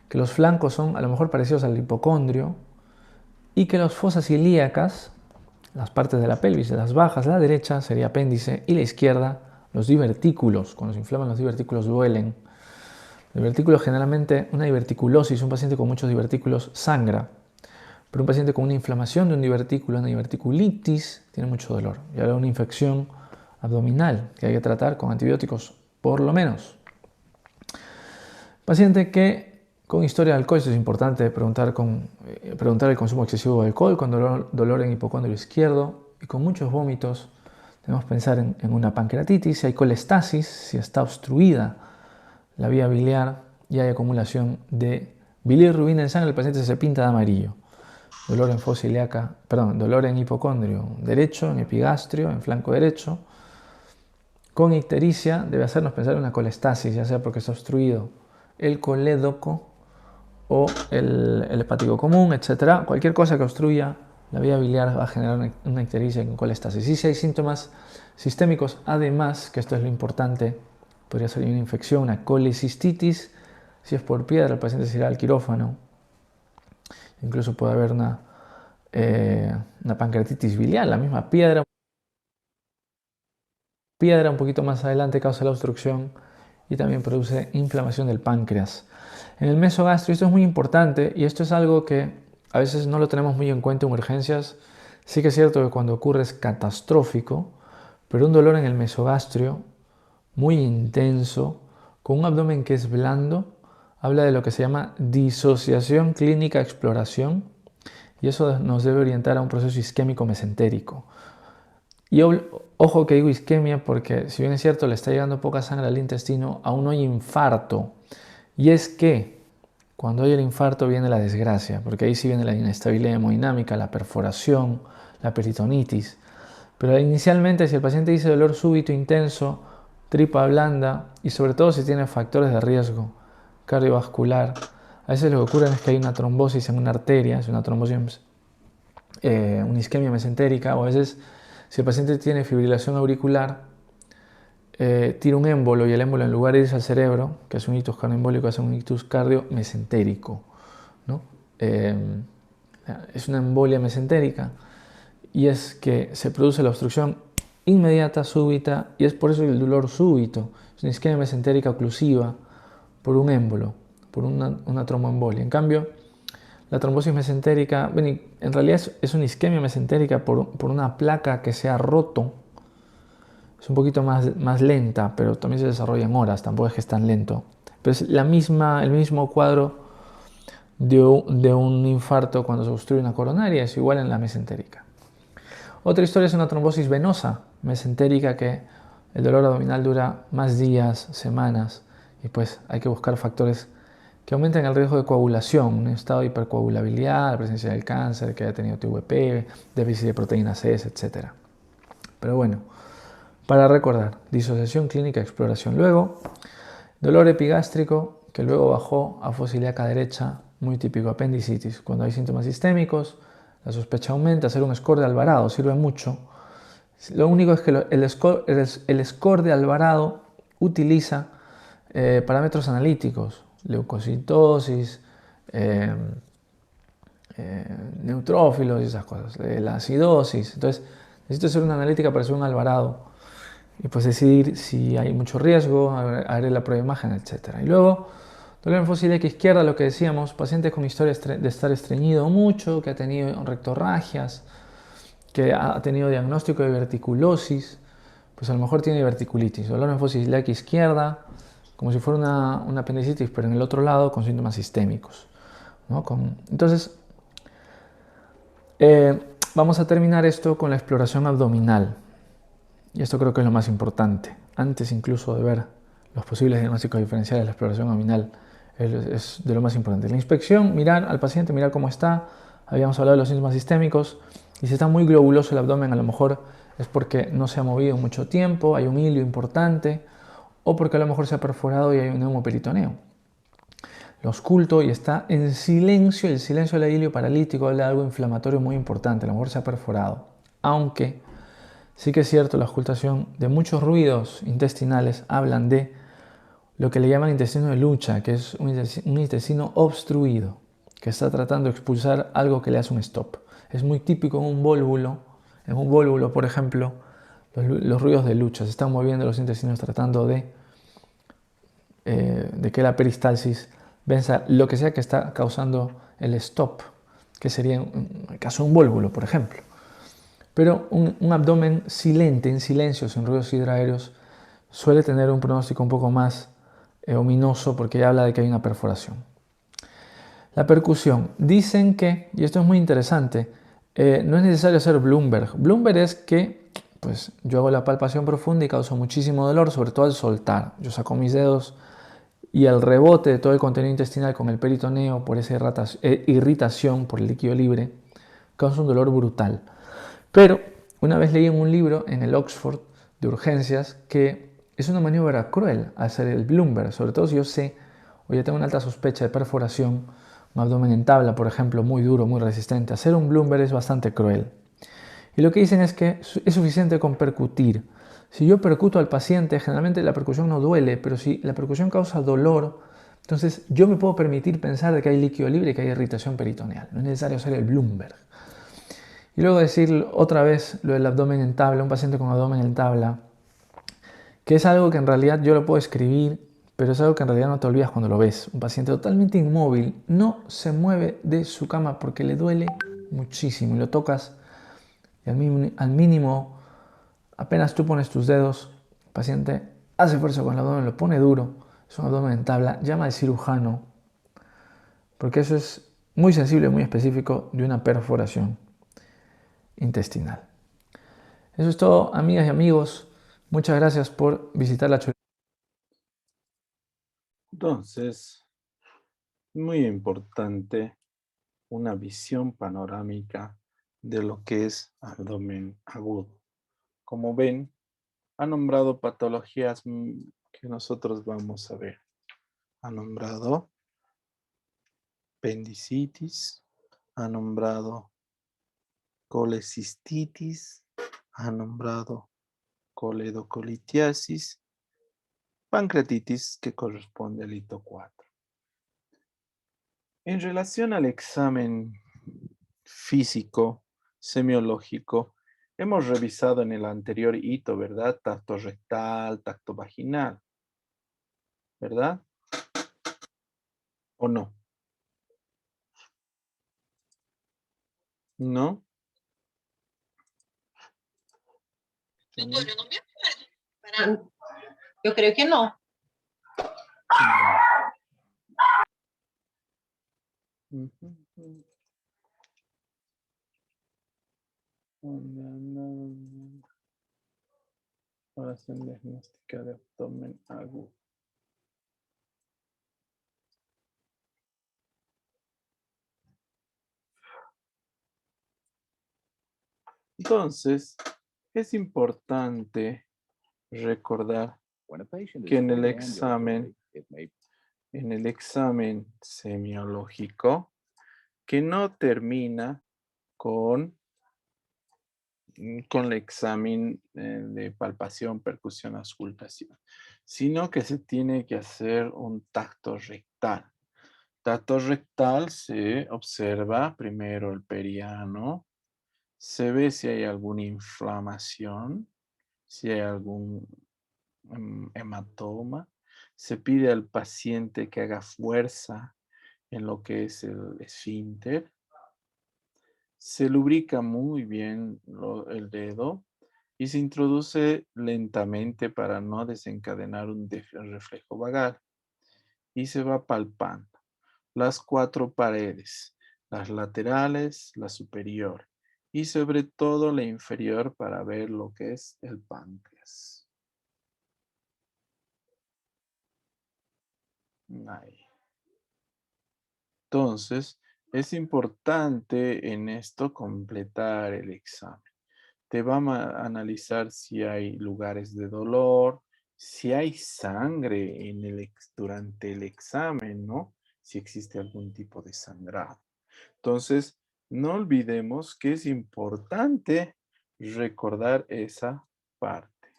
que los flancos son a lo mejor parecidos al hipocondrio y que las fosas ilíacas, las partes de la pelvis, de las bajas, la derecha sería apéndice y la izquierda los divertículos. Cuando se inflaman los divertículos duelen. El divertículo generalmente, una diverticulosis, un paciente con muchos divertículos sangra, pero un paciente con una inflamación de un divertículo, una diverticulitis, tiene mucho dolor. Y ahora una infección abdominal que hay que tratar con antibióticos por lo menos. Paciente que con historia de alcohol, esto es importante preguntar el consumo excesivo de alcohol, con dolor en hipocondrio izquierdo y con muchos vómitos. Debemos pensar en una pancreatitis, si hay colestasis, si está obstruida la vía biliar y hay acumulación de bilirrubina en sangre, el paciente se pinta de amarillo. Dolor en fosa ilíaca, dolor en hipocondrio derecho, en epigastrio, en flanco derecho. Con ictericia debe hacernos pensar en una colestasis, ya sea porque está obstruido el colédoco o el hepático común, etc. Cualquier cosa que obstruya la vía biliar va a generar una ictericia con colestasis. Y si hay síntomas sistémicos, además, que esto es lo importante, podría ser una infección, una colecistitis. Si es por piedra, el paciente se irá al quirófano. Incluso puede haber una pancreatitis biliar, la misma piedra un poquito más adelante causa la obstrucción y también produce inflamación del páncreas. En el mesogastrio, esto es muy importante y esto es algo que a veces no lo tenemos muy en cuenta en urgencias. Sí que es cierto que cuando ocurre es catastrófico, pero un dolor en el mesogastrio muy intenso, con un abdomen que es blando, habla de lo que se llama disociación clínica exploración, y eso nos debe orientar a un proceso isquémico mesentérico. Y ojo que digo isquemia porque, si bien es cierto, le está llegando poca sangre al intestino, aún no hay infarto. Y es que cuando hay el infarto viene la desgracia, porque ahí sí viene la inestabilidad hemodinámica, la perforación, la peritonitis. Pero inicialmente, si el paciente dice dolor súbito intenso, tripa blanda y sobre todo si tiene factores de riesgo cardiovascular, a veces lo que ocurre es que hay una trombosis en una arteria, es una trombosis, una isquemia mesentérica, o a veces si el paciente tiene fibrilación auricular, tira un émbolo y el émbolo en lugar de irse al cerebro, que es un ictus cardioembólico, hace un ictus cardiomesentérico, ¿no? Es una embolia mesentérica y es que se produce la obstrucción inmediata, súbita, y es por eso el dolor súbito. Es una isquemia mesentérica oclusiva por un émbolo, por una tromboembolia. En cambio, la trombosis mesentérica, bueno, en realidad es una isquemia mesentérica por una placa que se ha roto. Es un poquito más lenta, pero también se desarrolla en horas, tampoco es que es tan lento. Pero es el mismo cuadro de un infarto cuando se obstruye una coronaria, es igual en la mesentérica. Otra historia es una trombosis venosa mesentérica, que el dolor abdominal dura más días, semanas, y pues hay que buscar factores que aumenten el riesgo de coagulación, un estado de hipercoagulabilidad, la presencia del cáncer, que haya tenido TVP, déficit de proteína C, etc. Pero bueno, para recordar, disociación clínica, exploración. Luego, dolor epigástrico, que luego bajó a fosa ilíaca derecha, muy típico, apendicitis. Cuando hay síntomas sistémicos, la sospecha aumenta. Hacer un score de Alvarado sirve mucho. Lo único es que el score de Alvarado utiliza parámetros analíticos, leucocitosis, neutrófilos y esas cosas, la acidosis. Entonces, necesito hacer una analítica para hacer un Alvarado y pues decidir si hay mucho riesgo, haré la prueba de imagen, etc. Y luego, dolor en fosa ilíaca izquierda, lo que decíamos, pacientes con historia de estar estreñido mucho, que ha tenido rectorragias, que ha tenido diagnóstico de verticulosis, pues a lo mejor tiene diverticulitis. Dolor en fosa ilíaca izquierda, como si fuera una apendicitis, pero en el otro lado con síntomas sistémicos, ¿no? Entonces, vamos a terminar esto con la exploración abdominal. Y esto creo que es lo más importante. Antes incluso de ver los posibles diagnósticos diferenciales, la exploración abdominal es de lo más importante. La inspección, mirar al paciente, mirar cómo está. Habíamos hablado de los síntomas sistémicos. Y si está muy globuloso el abdomen, a lo mejor es porque no se ha movido mucho tiempo, hay un hilio importante, o porque a lo mejor se ha perforado y hay un neumoperitoneo. Lo ausculto y está en silencio. El silencio del hilio paralítico habla de algo inflamatorio muy importante. A lo mejor se ha perforado. Aunque sí que es cierto, la auscultación de muchos ruidos intestinales hablan de lo que le llaman intestino de lucha, que es un intestino obstruido, que está tratando de expulsar algo que le hace un stop. Es muy típico en un vólvulo. En un vólvulo, por ejemplo, los ruidos de lucha. Se están moviendo los intestinos tratando de que la peristalsis venza lo que sea que está causando el stop, que sería en el caso de un vólvulo, por ejemplo. Pero un abdomen silente, en silencio, sin ruidos hidraéreos, suele tener un pronóstico un poco más ominoso porque habla de que hay una perforación. La percusión. Dicen que, y esto es muy interesante, no es necesario hacer Bloomberg. Bloomberg es que pues, yo hago la palpación profunda y causo muchísimo dolor, sobre todo al soltar. Yo saco mis dedos y el rebote de todo el contenido intestinal con el peritoneo por esa irritación por el líquido libre causa un dolor brutal. Pero una vez leí en un libro en el Oxford de urgencias que es una maniobra cruel hacer el Bloomberg, sobre todo si yo sé o ya tengo una alta sospecha de perforación, un abdomen en tabla, por ejemplo, muy duro, muy resistente. Hacer un Bloomberg es bastante cruel. Y lo que dicen es que es suficiente con percutir. Si yo percuto al paciente, generalmente la percusión no duele, pero si la percusión causa dolor, entonces yo me puedo permitir pensar de que hay líquido libre y que hay irritación peritoneal. No es necesario hacer el Bloomberg. Y luego decir otra vez lo del abdomen en tabla, un paciente con abdomen en tabla, que es algo que en realidad yo lo puedo escribir, pero es algo que en realidad no te olvidas cuando lo ves. Un paciente totalmente inmóvil, no se mueve de su cama porque le duele muchísimo y lo tocas y al mínimo, apenas tú pones tus dedos, el paciente hace fuerza con el abdomen, lo pone duro, es un abdomen en tabla, llama al cirujano, porque eso es muy sensible, muy específico de una perforación intestinal. Eso es todo, amigas y amigos. Muchas gracias por visitar la Chorita. Entonces, muy importante una visión panorámica de lo que es abdomen agudo. Como ven, ha nombrado patologías que nosotros vamos a ver. Ha nombrado apendicitis, ha nombrado colecistitis, ha nombrado coledocolitiasis, pancreatitis, que corresponde al hito 4. En relación al examen físico, semiológico, hemos revisado en el anterior hito, ¿verdad? Tacto rectal, tacto vaginal, ¿verdad? ¿O no? ¿No? Yo creo que no. Oración diagnóstica de abdomen agudo. Entonces, es importante recordar que en el examen semiológico, que no termina con el examen de palpación, percusión, auscultación, sino que se tiene que hacer un tacto rectal. Tacto rectal se observa primero el periano, se ve si hay alguna inflamación, si hay algún hematoma, se pide al paciente que haga fuerza en lo que es el esfínter, se lubrica muy bien el dedo y se introduce lentamente para no desencadenar un reflejo vagal y se va palpando las 4 paredes, las laterales, la superior y sobre todo la inferior para ver lo que es el páncreas. Ahí. Entonces, es importante en esto completar el examen. Te vamos a analizar si hay lugares de dolor, si hay sangre durante el examen, ¿no? Si existe algún tipo de sangrado. Entonces, no olvidemos que es importante recordar esa parte.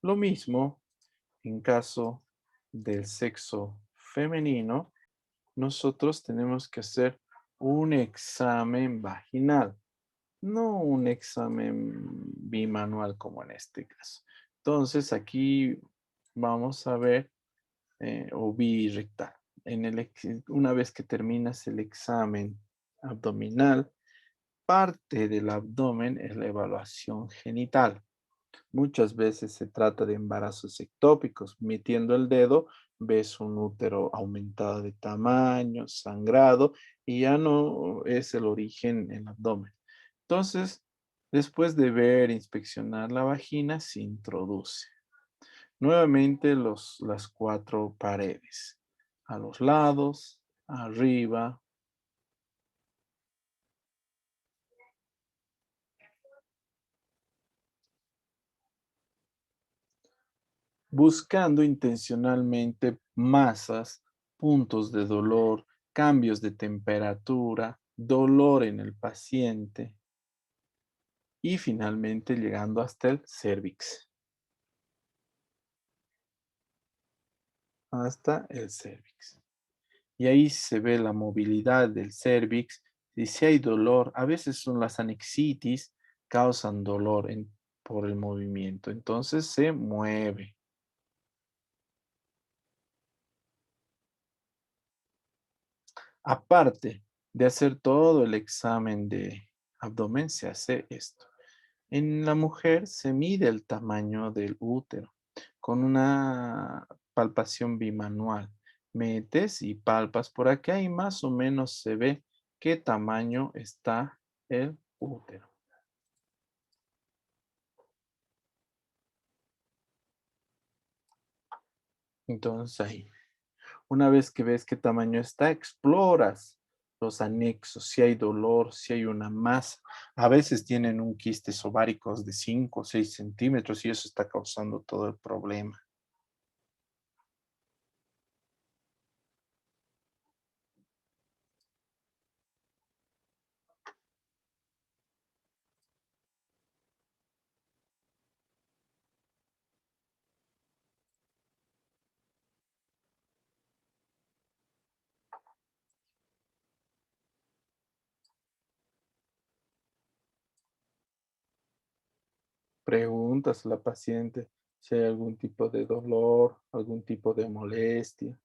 Lo mismo en caso del sexo femenino, nosotros tenemos que hacer un examen vaginal, no un examen bimanual como en este caso. Entonces, aquí vamos a ver, o birectal. Una vez que terminas el examen abdominal, parte del abdomen es la evaluación genital. Muchas veces se trata de embarazos ectópicos. Metiendo el dedo, ves un útero aumentado de tamaño, sangrado, y ya no es el origen en el abdomen. Entonces, después de ver, inspeccionar la vagina, se introduce. Nuevamente las 4 paredes. A los lados, arriba, buscando intencionalmente masas, puntos de dolor, cambios de temperatura, dolor en el paciente y finalmente llegando hasta el cérvix. Hasta el cérvix. Y ahí se ve la movilidad del cérvix y si hay dolor, a veces son las anexitis, causan dolor por el movimiento, entonces se mueve. Aparte de hacer todo el examen de abdomen, se hace esto. En la mujer se mide el tamaño del útero con una palpación bimanual. Metes y palpas por acá y más o menos se ve qué tamaño está el útero. Entonces ahí, una vez que ves qué tamaño está, exploras los anexos, si hay dolor, si hay una masa. A veces tienen un quistes ováricos de 5 o 6 centímetros y eso está causando todo el problema. Preguntas a la paciente si hay algún tipo de dolor, algún tipo de molestia.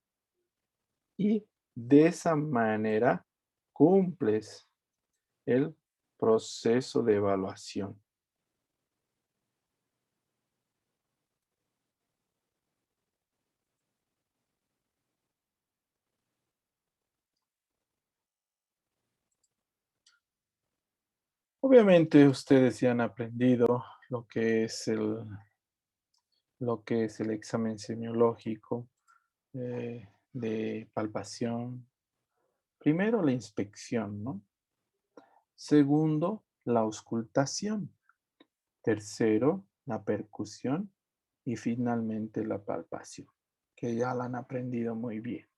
Y de esa manera cumples el proceso de evaluación. Obviamente ustedes ya han aprendido lo que es el examen semiológico de palpación. Primero, la inspección, ¿no? Segundo, la auscultación. Tercero, la percusión. Y finalmente, la palpación, que ya la han aprendido muy bien.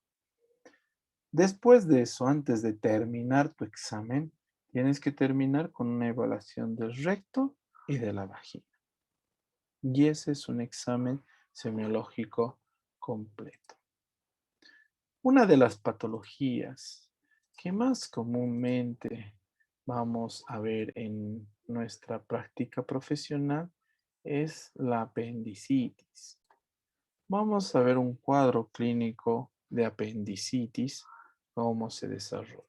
Después de eso, antes de terminar tu examen, tienes que terminar con una evaluación del recto y de la vagina. Y ese es un examen semiológico completo. Una de las patologías que más comúnmente vamos a ver en nuestra práctica profesional es la apendicitis. Vamos a ver un cuadro clínico de apendicitis, cómo se desarrolla.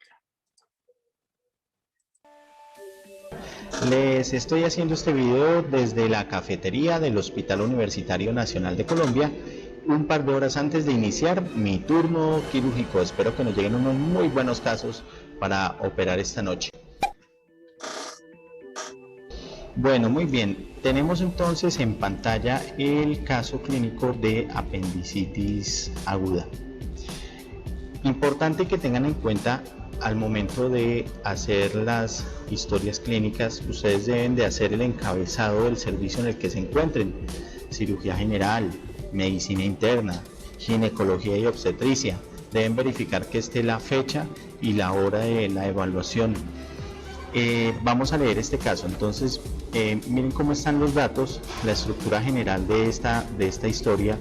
Les estoy haciendo este video desde la cafetería del Hospital Universitario Nacional de Colombia, un par de horas antes de iniciar mi turno quirúrgico. Espero que nos lleguen unos muy buenos casos para operar esta noche. Bueno, muy bien. Tenemos entonces en pantalla el caso clínico de apendicitis aguda. Importante que tengan en cuenta al momento de hacer las historias clínicas, ustedes deben de hacer el encabezado del servicio en el que se encuentren: cirugía general, medicina interna, ginecología y obstetricia. Deben verificar que esté la fecha y la hora de la evaluación. Vamos a leer este caso. Entonces, miren cómo están los datos, la estructura general de esta historia.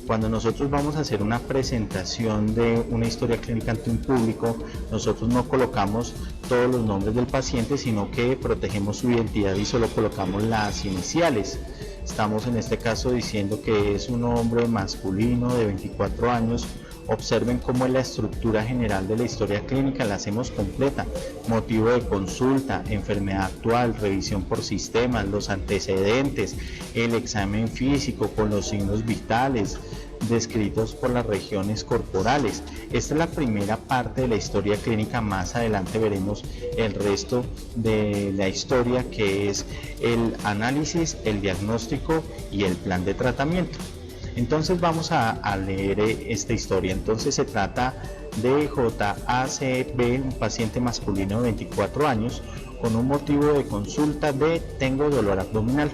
Cuando nosotros vamos a hacer una presentación de una historia clínica ante un público, nosotros no colocamos todos los nombres del paciente, sino que protegemos su identidad y solo colocamos las iniciales. Estamos en este caso diciendo que es un hombre masculino de 24 años. Observen cómo es la estructura general de la historia clínica, la hacemos completa: motivo de consulta, enfermedad actual, revisión por sistemas, los antecedentes, el examen físico con los signos vitales descritos por las regiones corporales. Esta es la primera parte de la historia clínica. Más adelante veremos el resto de la historia, que es el análisis, el diagnóstico y el plan de tratamiento. Entonces vamos a leer esta historia. Entonces se trata de JACB, un paciente masculino de 24 años con un motivo de consulta de tengo dolor abdominal.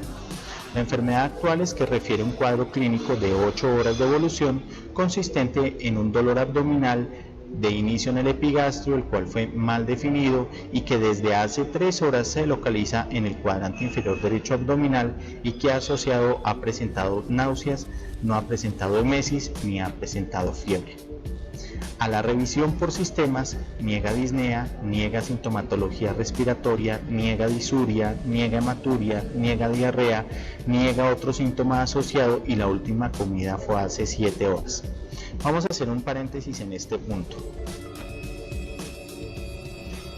La enfermedad actual es que refiere un cuadro clínico de 8 horas de evolución consistente en un dolor abdominal de inicio en el epigastrio, el cual fue mal definido y que desde hace 3 horas se localiza en el cuadrante inferior derecho abdominal y que asociado ha presentado náuseas, no ha presentado emesis ni ha presentado fiebre. A la revisión por sistemas, niega disnea, niega sintomatología respiratoria, niega disuria, niega hematuria, niega diarrea, niega otro síntoma asociado y la última comida fue hace 7 horas. Vamos a hacer un paréntesis en este punto.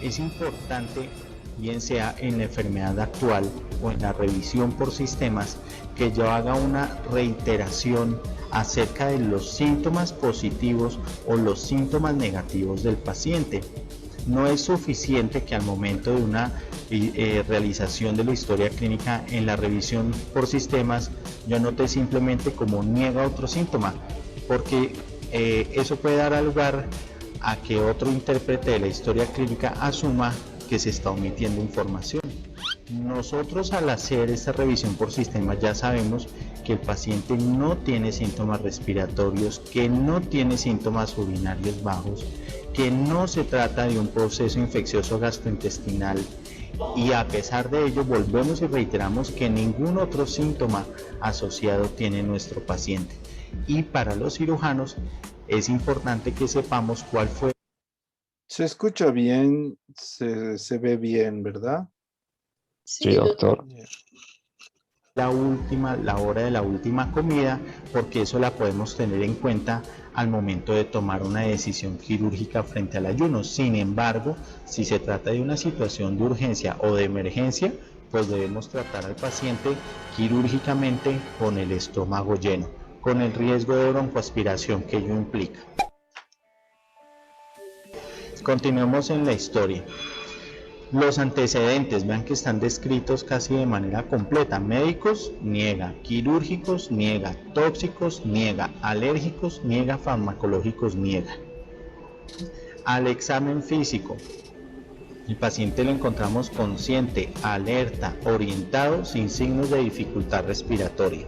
es importante, bien sea en la enfermedad actual o en la revisión por sistemas, que yo haga una reiteración acerca de los síntomas positivos o los síntomas negativos del paciente. No es suficiente que al momento de una realización de la historia clínica en la revisión por sistemas yo anote simplemente como niega otro síntoma, porque eso puede dar lugar a que otro intérprete de la historia clínica asuma que se está omitiendo información. Nosotros, al hacer esta revisión por sistemas, ya sabemos que el paciente no tiene síntomas respiratorios, que no tiene síntomas urinarios bajos, que no se trata de un proceso infeccioso gastrointestinal, y a pesar de ello volvemos y reiteramos que ningún otro síntoma asociado tiene nuestro paciente. Y para los cirujanos es importante que sepamos cuál fue. Se escucha bien, se ve bien, ¿verdad? Sí, doctor. La hora de la última comida, porque eso la podemos tener en cuenta al momento de tomar una decisión quirúrgica frente al ayuno. Sin embargo, si se trata de una situación de urgencia o de emergencia, pues debemos tratar al paciente quirúrgicamente con el estómago lleno, con el riesgo de broncoaspiración que ello implica. Continuemos en la historia. Los antecedentes, vean que están descritos casi de manera completa. Médicos, niega. Quirúrgicos, niega. Tóxicos, niega. Alérgicos, niega. Farmacológicos, niega. Al examen físico, el paciente lo encontramos consciente, alerta, orientado, sin signos de dificultad respiratoria.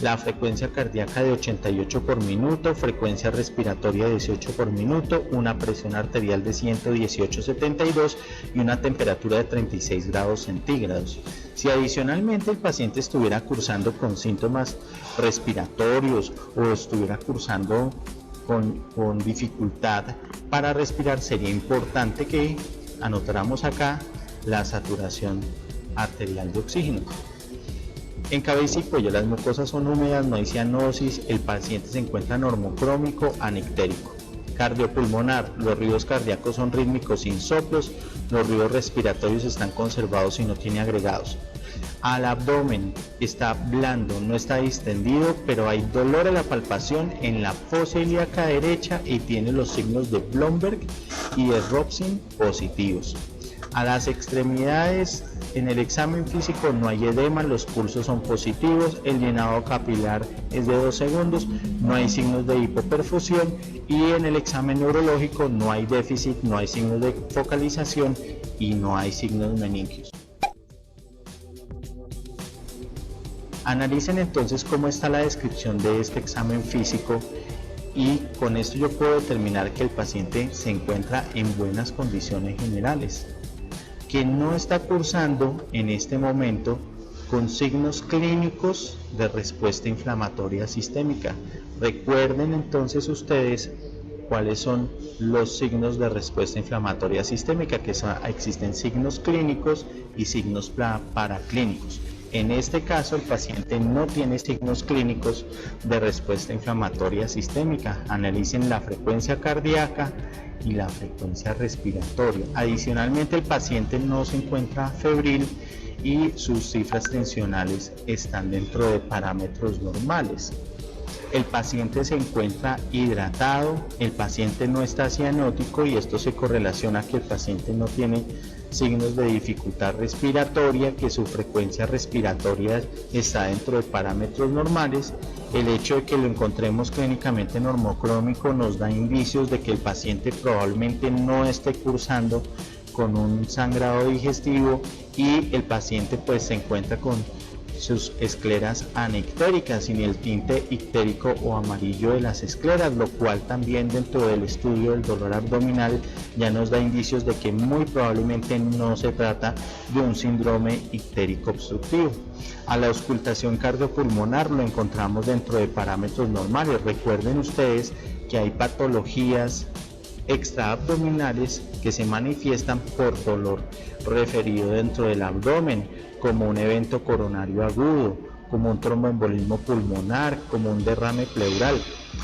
La frecuencia cardíaca de 88 por minuto, frecuencia respiratoria de 18 por minuto, una presión arterial de 118/72 y una temperatura de 36 grados centígrados. Si adicionalmente el paciente estuviera cursando con síntomas respiratorios o estuviera cursando con dificultad para respirar, sería importante que anotáramos acá la saturación arterial de oxígeno. En cabeza y cuello, las mucosas son húmedas, no hay cianosis, el paciente se encuentra normocrómico, anictérico. Cardiopulmonar, los ruidos cardíacos son rítmicos sin soplos, los ruidos respiratorios están conservados y no tiene agregados. Al abdomen, está blando, no está distendido, pero hay dolor a la palpación en la fosa ilíaca derecha y tiene los signos de Blomberg y de Robson positivos. A las extremidades, en el examen físico no hay edema, los pulsos son positivos, el llenado capilar es de 2 segundos, no hay signos de hipoperfusión y en el examen neurológico no hay déficit, no hay signos de focalización y no hay signos meningios. Analicen entonces cómo está la descripción de este examen físico y con esto yo puedo determinar que el paciente se encuentra en buenas condiciones generales, que no está cursando en este momento con signos clínicos de respuesta inflamatoria sistémica. Recuerden entonces ustedes cuáles son los signos de respuesta inflamatoria sistémica, que existen signos clínicos y signos paraclínicos. En este caso, el paciente no tiene signos clínicos de respuesta inflamatoria sistémica. Analicen la frecuencia cardíaca y la frecuencia respiratoria. Adicionalmente, el paciente no se encuentra febril y sus cifras tensionales están dentro de parámetros normales. El paciente se encuentra hidratado, el paciente no está cianótico y esto se correlaciona a que el paciente no tiene signos de dificultad respiratoria, que su frecuencia respiratoria está dentro de parámetros normales. El hecho de que lo encontremos clínicamente normocrómico nos da indicios de que el paciente probablemente no esté cursando con un sangrado digestivo y el paciente pues se encuentra con sus escleras anictéricas sin el tinte ictérico o amarillo de las escleras, lo cual también dentro del estudio del dolor abdominal ya nos da indicios de que muy probablemente no se trata de un síndrome ictérico obstructivo. A la auscultación cardiopulmonar lo encontramos dentro de parámetros normales. Recuerden ustedes que hay patologías extraabdominales que se manifiestan por dolor referido dentro del abdomen, como un evento coronario agudo, como un tromboembolismo pulmonar, como un derrame pleural.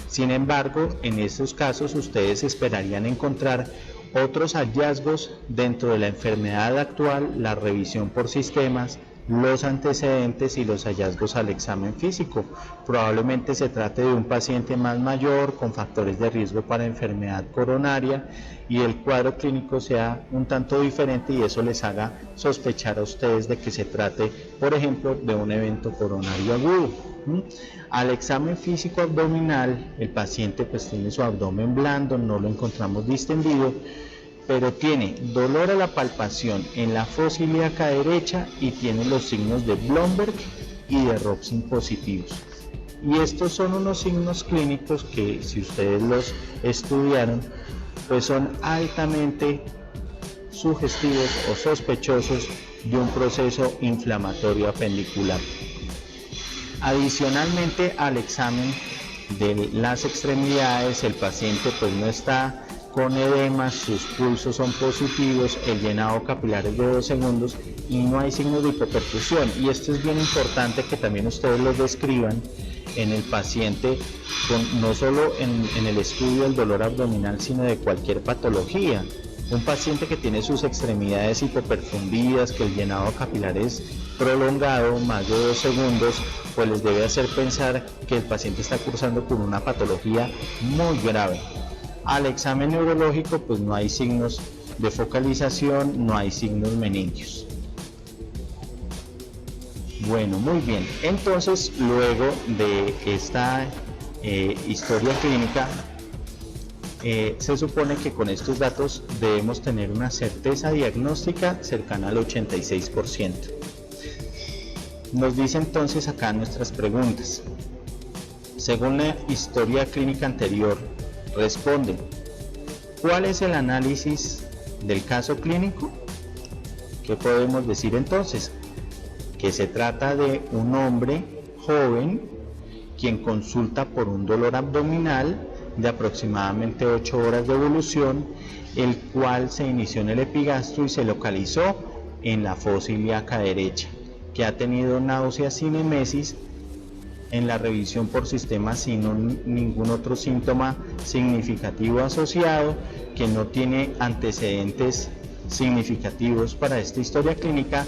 Sin embargo, en estos casos ustedes esperarían encontrar Otros hallazgos dentro de la enfermedad actual, la revisión por sistemas, los antecedentes y los hallazgos al examen físico. Probablemente se trate de un paciente más mayor con factores de riesgo para enfermedad coronaria y el cuadro clínico sea un tanto diferente y eso les haga sospechar a ustedes de que se trate, por ejemplo, de un evento coronario agudo. Al examen físico abdominal, el paciente pues tiene su abdomen blando, no lo encontramos distendido, pero tiene dolor a la palpación en la fosa ilíaca derecha y tiene los signos de Blomberg y de Robson positivos. Y estos son unos signos clínicos que, si ustedes los estudiaron, pues son altamente sugestivos o sospechosos de un proceso inflamatorio apendicular. Adicionalmente al examen de las extremidades, el paciente pues no está con edemas, sus pulsos son positivos, el llenado capilar es de 2 segundos y no hay signos de hipoperfusión. Y esto es bien importante que también ustedes lo describan en el paciente, no solo en el estudio del dolor abdominal, sino de cualquier patología. Un paciente que tiene sus extremidades hipoperfundidas, que el llenado capilar es prolongado, más de 2 segundos, pues les debe hacer pensar que el paciente está cursando con una patología muy grave. Al examen neurológico pues no hay signos de focalización, no hay signos meningios. Bueno, muy bien. Entonces, luego de esta historia clínica, se supone que con estos datos debemos tener una certeza diagnóstica cercana al 86%. Nos dice entonces acá nuestras preguntas. Según la historia clínica anterior, responden: ¿cuál es el análisis del caso clínico? ¿Qué podemos decir entonces? Que se trata de un hombre joven quien consulta por un dolor abdominal de aproximadamente 8 horas de evolución, el cual se inició en el epigastro y se localizó en la fosa ilíaca derecha, que ha tenido náuseas sin emesis en la revisión por sistema sin ningún otro síntoma significativo asociado, que no tiene antecedentes significativos para esta historia clínica,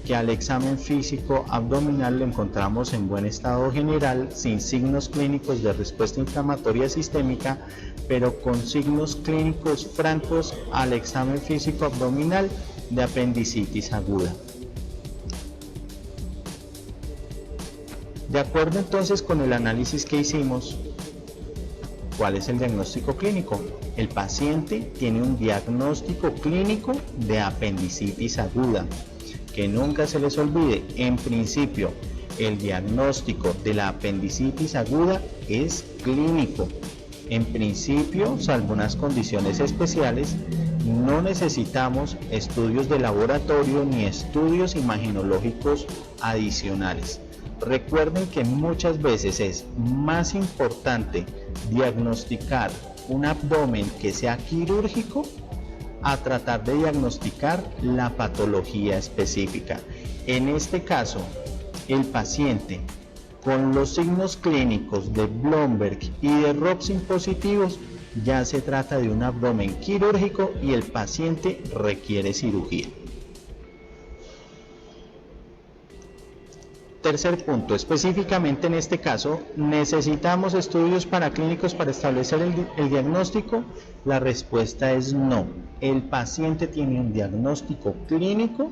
que al examen físico abdominal lo encontramos en buen estado general, sin signos clínicos de respuesta inflamatoria sistémica, pero con signos clínicos francos al examen físico abdominal de apendicitis aguda. De acuerdo entonces con el análisis que hicimos, ¿cuál es el diagnóstico clínico? El paciente tiene un diagnóstico clínico de apendicitis aguda. Que nunca se les olvide, en principio, el diagnóstico de la apendicitis aguda es clínico. En principio, salvo unas condiciones especiales, no necesitamos estudios de laboratorio ni estudios imaginológicos adicionales. Recuerden que muchas veces es más importante diagnosticar un abdomen que sea quirúrgico a tratar de diagnosticar la patología específica. En este caso, el paciente con los signos clínicos de Blomberg y de Robson positivos, ya se trata de un abdomen quirúrgico y el paciente requiere cirugía. Tercer punto, específicamente en este caso, ¿necesitamos estudios paraclínicos para establecer el diagnóstico? La respuesta es no. El paciente tiene un diagnóstico clínico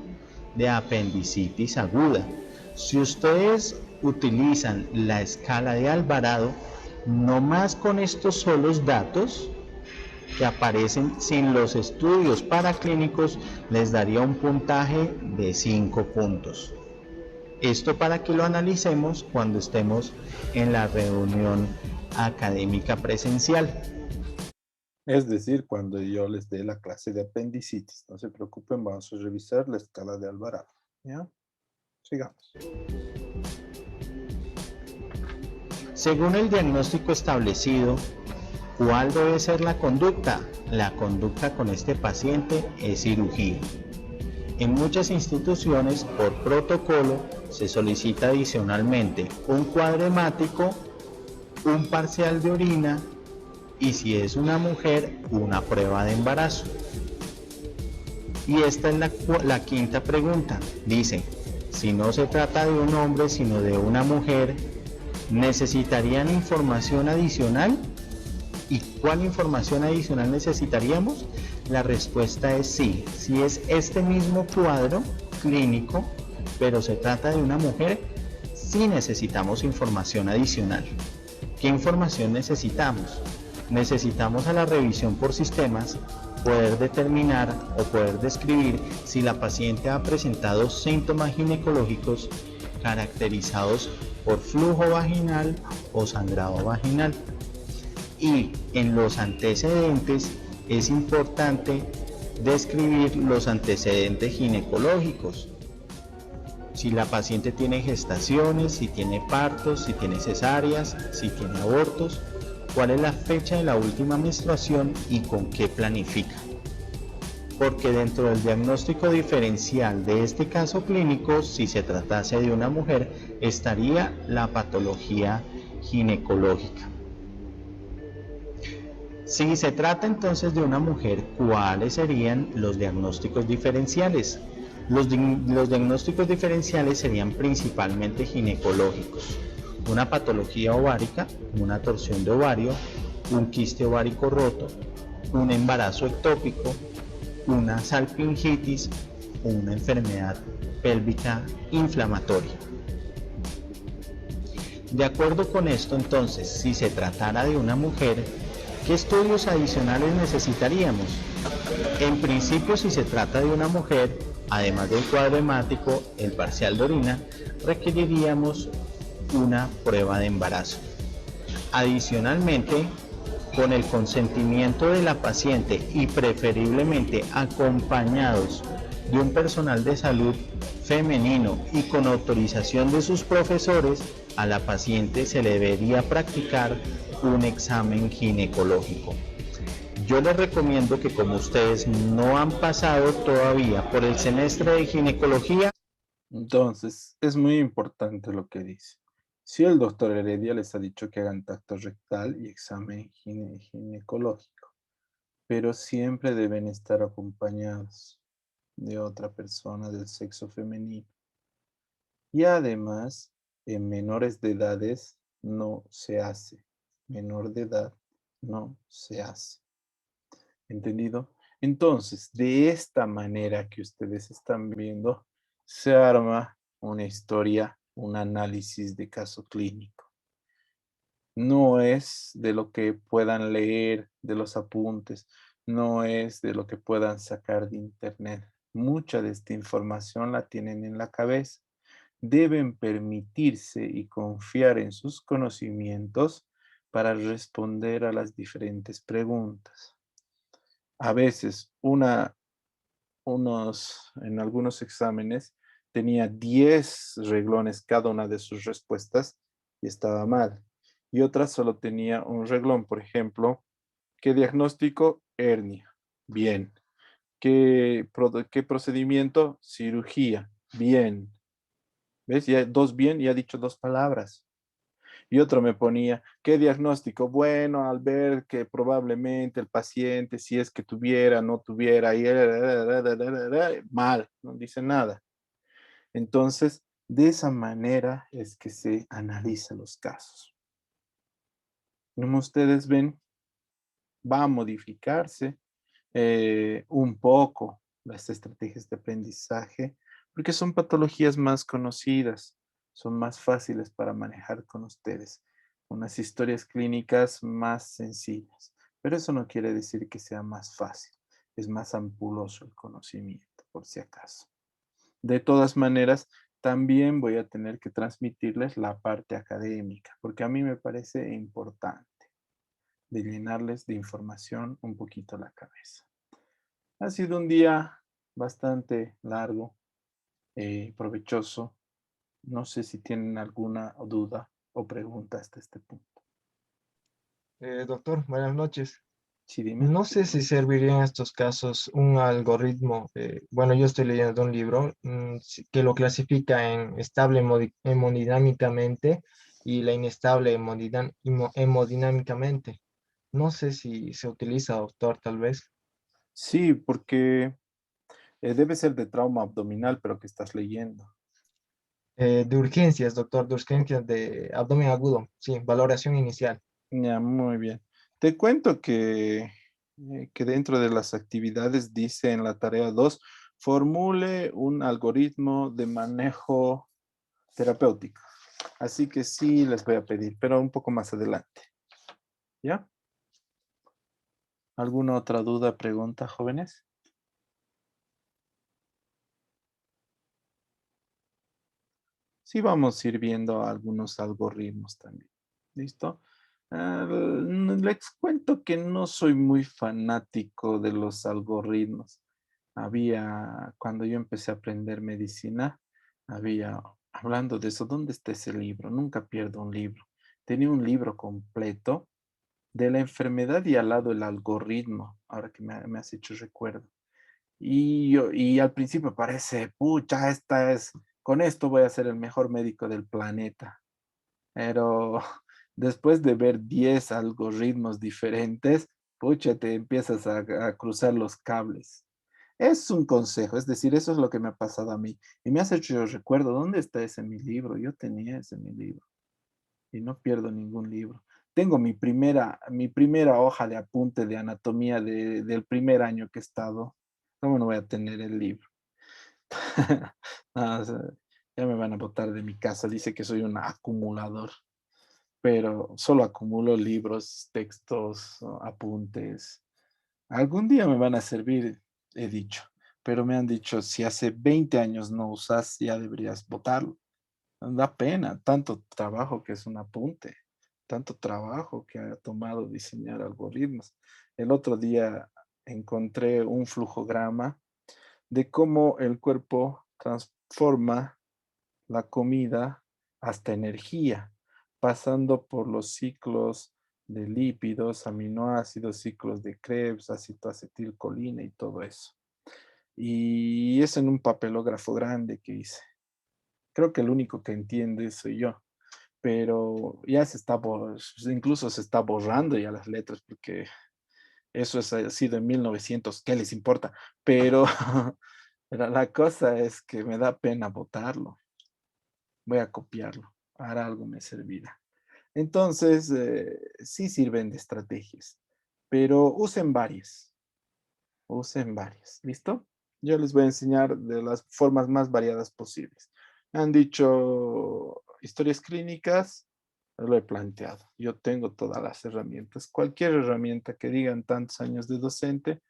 de apendicitis aguda. Si ustedes utilizan la escala de Alvarado, nomás con estos solos datos que aparecen sin los estudios paraclínicos, les daría un puntaje de 5 puntos. Esto para que lo analicemos cuando estemos en la reunión académica presencial. Es decir, cuando yo les dé la clase de apendicitis. No se preocupen, vamos a revisar la escala de Alvarado. ¿Ya? Sigamos. Según el diagnóstico establecido, ¿cuál debe ser la conducta? La conducta con este paciente es cirugía. En muchas instituciones, por protocolo, se solicita adicionalmente un cuadro hemático, un parcial de orina y, si es una mujer, una prueba de embarazo. Y esta es la quinta pregunta. Dice, si no se trata de un hombre, sino de una mujer, ¿necesitarían información adicional? ¿Y cuál información adicional necesitaríamos? La respuesta es sí. Si es este mismo cuadro clínico, pero se trata de una mujer, sí necesitamos información adicional. ¿Qué información necesitamos? Necesitamos a la revisión por sistemas poder determinar o poder describir si la paciente ha presentado síntomas ginecológicos caracterizados por flujo vaginal o sangrado vaginal. Y en los antecedentes es importante describir los antecedentes ginecológicos. Si la paciente tiene gestaciones, si tiene partos, si tiene cesáreas, si tiene abortos, cuál es la fecha de la última menstruación y con qué planifica. Porque dentro del diagnóstico diferencial de este caso clínico, si se tratase de una mujer, estaría la patología ginecológica. Si se trata entonces de una mujer, ¿cuáles serían los diagnósticos diferenciales? Los diagnósticos diferenciales serían principalmente ginecológicos. Una patología ovárica, una torsión de ovario, un quiste ovárico roto, un embarazo ectópico, una salpingitis o una enfermedad pélvica inflamatoria. De acuerdo con esto, entonces, si se tratara de una mujer, ¿qué estudios adicionales necesitaríamos? En principio, si se trata de una mujer, además del cuadro hemático, el parcial de orina, requeriríamos una prueba de embarazo. Adicionalmente, con el consentimiento de la paciente y preferiblemente acompañados de un personal de salud femenino y con autorización de sus profesores, a la paciente se le debería practicar un examen ginecológico. Yo les recomiendo que, como ustedes no han pasado todavía por el semestre de ginecología, Entonces, es muy importante lo que dice. Si el doctor Heredia les ha dicho que hagan tacto rectal y examen ginecológico, pero siempre deben estar acompañados de otra persona del sexo femenino. Y además, en menores de edades no se hace. Menor de edad no se hace. ¿Entendido? Entonces, de esta manera que ustedes están viendo, se arma una historia, un análisis de caso clínico. No es de lo que puedan leer de los apuntes, no es de lo que puedan sacar de internet. Mucha de esta información la tienen en la cabeza. Deben permitirse y confiar en sus conocimientos para responder a las diferentes preguntas. A veces, en algunos exámenes tenía 10 reglones cada una de sus respuestas y estaba mal. Y otras solo tenía un reglón, por ejemplo, ¿qué diagnóstico? Hernia. Bien. ¿Qué procedimiento? Cirugía. Bien. ¿Ves? Ya dos bien y ha dicho dos palabras. Y otro me ponía, ¿qué diagnóstico? Bueno, al ver que probablemente el paciente, si es que tuviera, no tuviera, y mal, no dice nada. Entonces, de esa manera es que se analizan los casos. Como ustedes ven, va a modificarse un poco las estrategias de aprendizaje, porque son patologías más conocidas, son más fáciles para manejar con ustedes, unas historias clínicas más sencillas, pero eso no quiere decir que sea más fácil, es más ampuloso el conocimiento, por si acaso. De todas maneras, también voy a tener que transmitirles la parte académica, porque a mí me parece importante de llenarles de información un poquito la cabeza. Ha sido un día bastante largo, provechoso. No sé si tienen alguna duda o pregunta hasta este punto. Doctor, buenas noches. Sí, dime. No sé si serviría en estos casos un algoritmo. Bueno, yo estoy leyendo un libro que lo clasifica en estable hemodinámicamente y la inestable hemodinámicamente. No sé si se utiliza, doctor, tal vez. Sí, porque Debe ser de trauma abdominal, pero que estás leyendo. De urgencias, doctor, de urgencias de abdomen agudo. Sí, valoración inicial. Ya, muy bien. Te cuento que dentro de las actividades dice en la tarea 2, formule un algoritmo de manejo terapéutico. Así que sí les voy a pedir, pero un poco más adelante. ¿Ya? ¿Alguna otra duda, pregunta, jóvenes? Sí, vamos a ir viendo algunos algoritmos también. ¿Listo? Les cuento que no soy muy fanático de los algoritmos. Cuando yo empecé a aprender medicina, hablando de eso, ¿dónde está ese libro? Nunca pierdo un libro. Tenía un libro completo de la enfermedad y al lado el algoritmo, ahora que me has hecho recuerdo. Y al principio parece, pucha, con esto voy a ser el mejor médico del planeta. Pero después de ver 10 algoritmos diferentes, pucha, te empiezas a cruzar los cables. Es un consejo, es decir, eso es lo que me ha pasado a mí. Y me has hecho, yo recuerdo, ¿dónde está ese mi libro? Yo tenía ese mi libro y no pierdo ningún libro. Tengo mi primera hoja de apunte de anatomía del primer año que he estado. ¿Cómo no voy a tener el libro? No, o sea, ya me van a botar de mi casa. Dice que soy un acumulador, pero solo acumulo libros, textos, apuntes. Algún día me van a servir, he dicho, pero me han dicho, si hace 20 años no usas, ya deberías botarlo. Da pena, tanto trabajo que es un apunte, tanto trabajo que ha tomado diseñar algoritmos. El otro día encontré un flujograma de cómo el cuerpo transforma la comida hasta energía, pasando por los ciclos de lípidos, aminoácidos, ciclos de Krebs, ácido acetilcolina y todo eso. Y es en un papelógrafo grande que hice. Creo que el único que entiende soy yo, pero ya incluso se está borrando ya las letras porque ha sido en 1900, ¿qué les importa? Pero, pero la cosa es que me da pena botarlo. Voy a copiarlo. Para algo me servirá. Entonces, sí sirven de estrategias, pero usen varias. Usen varias. ¿Listo? Yo les voy a enseñar de las formas más variadas posibles. Me han dicho historias clínicas, lo he planteado. Yo tengo todas las herramientas. Cualquier herramienta que digan tantos años de docente,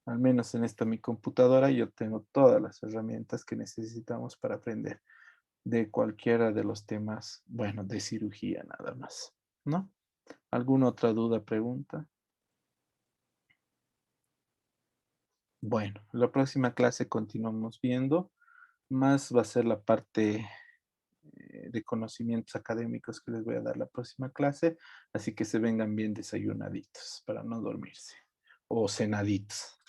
al menos en esta mi computadora, yo tengo todas las herramientas que necesitamos para aprender de cualquiera de los temas, bueno, de cirugía nada más, ¿no? ¿Alguna otra duda, pregunta? Bueno, la próxima clase continuamos viendo, más va a ser la parte de conocimientos académicos que les voy a dar la próxima clase, así que se vengan bien desayunaditos para no dormirse, o cenaditos.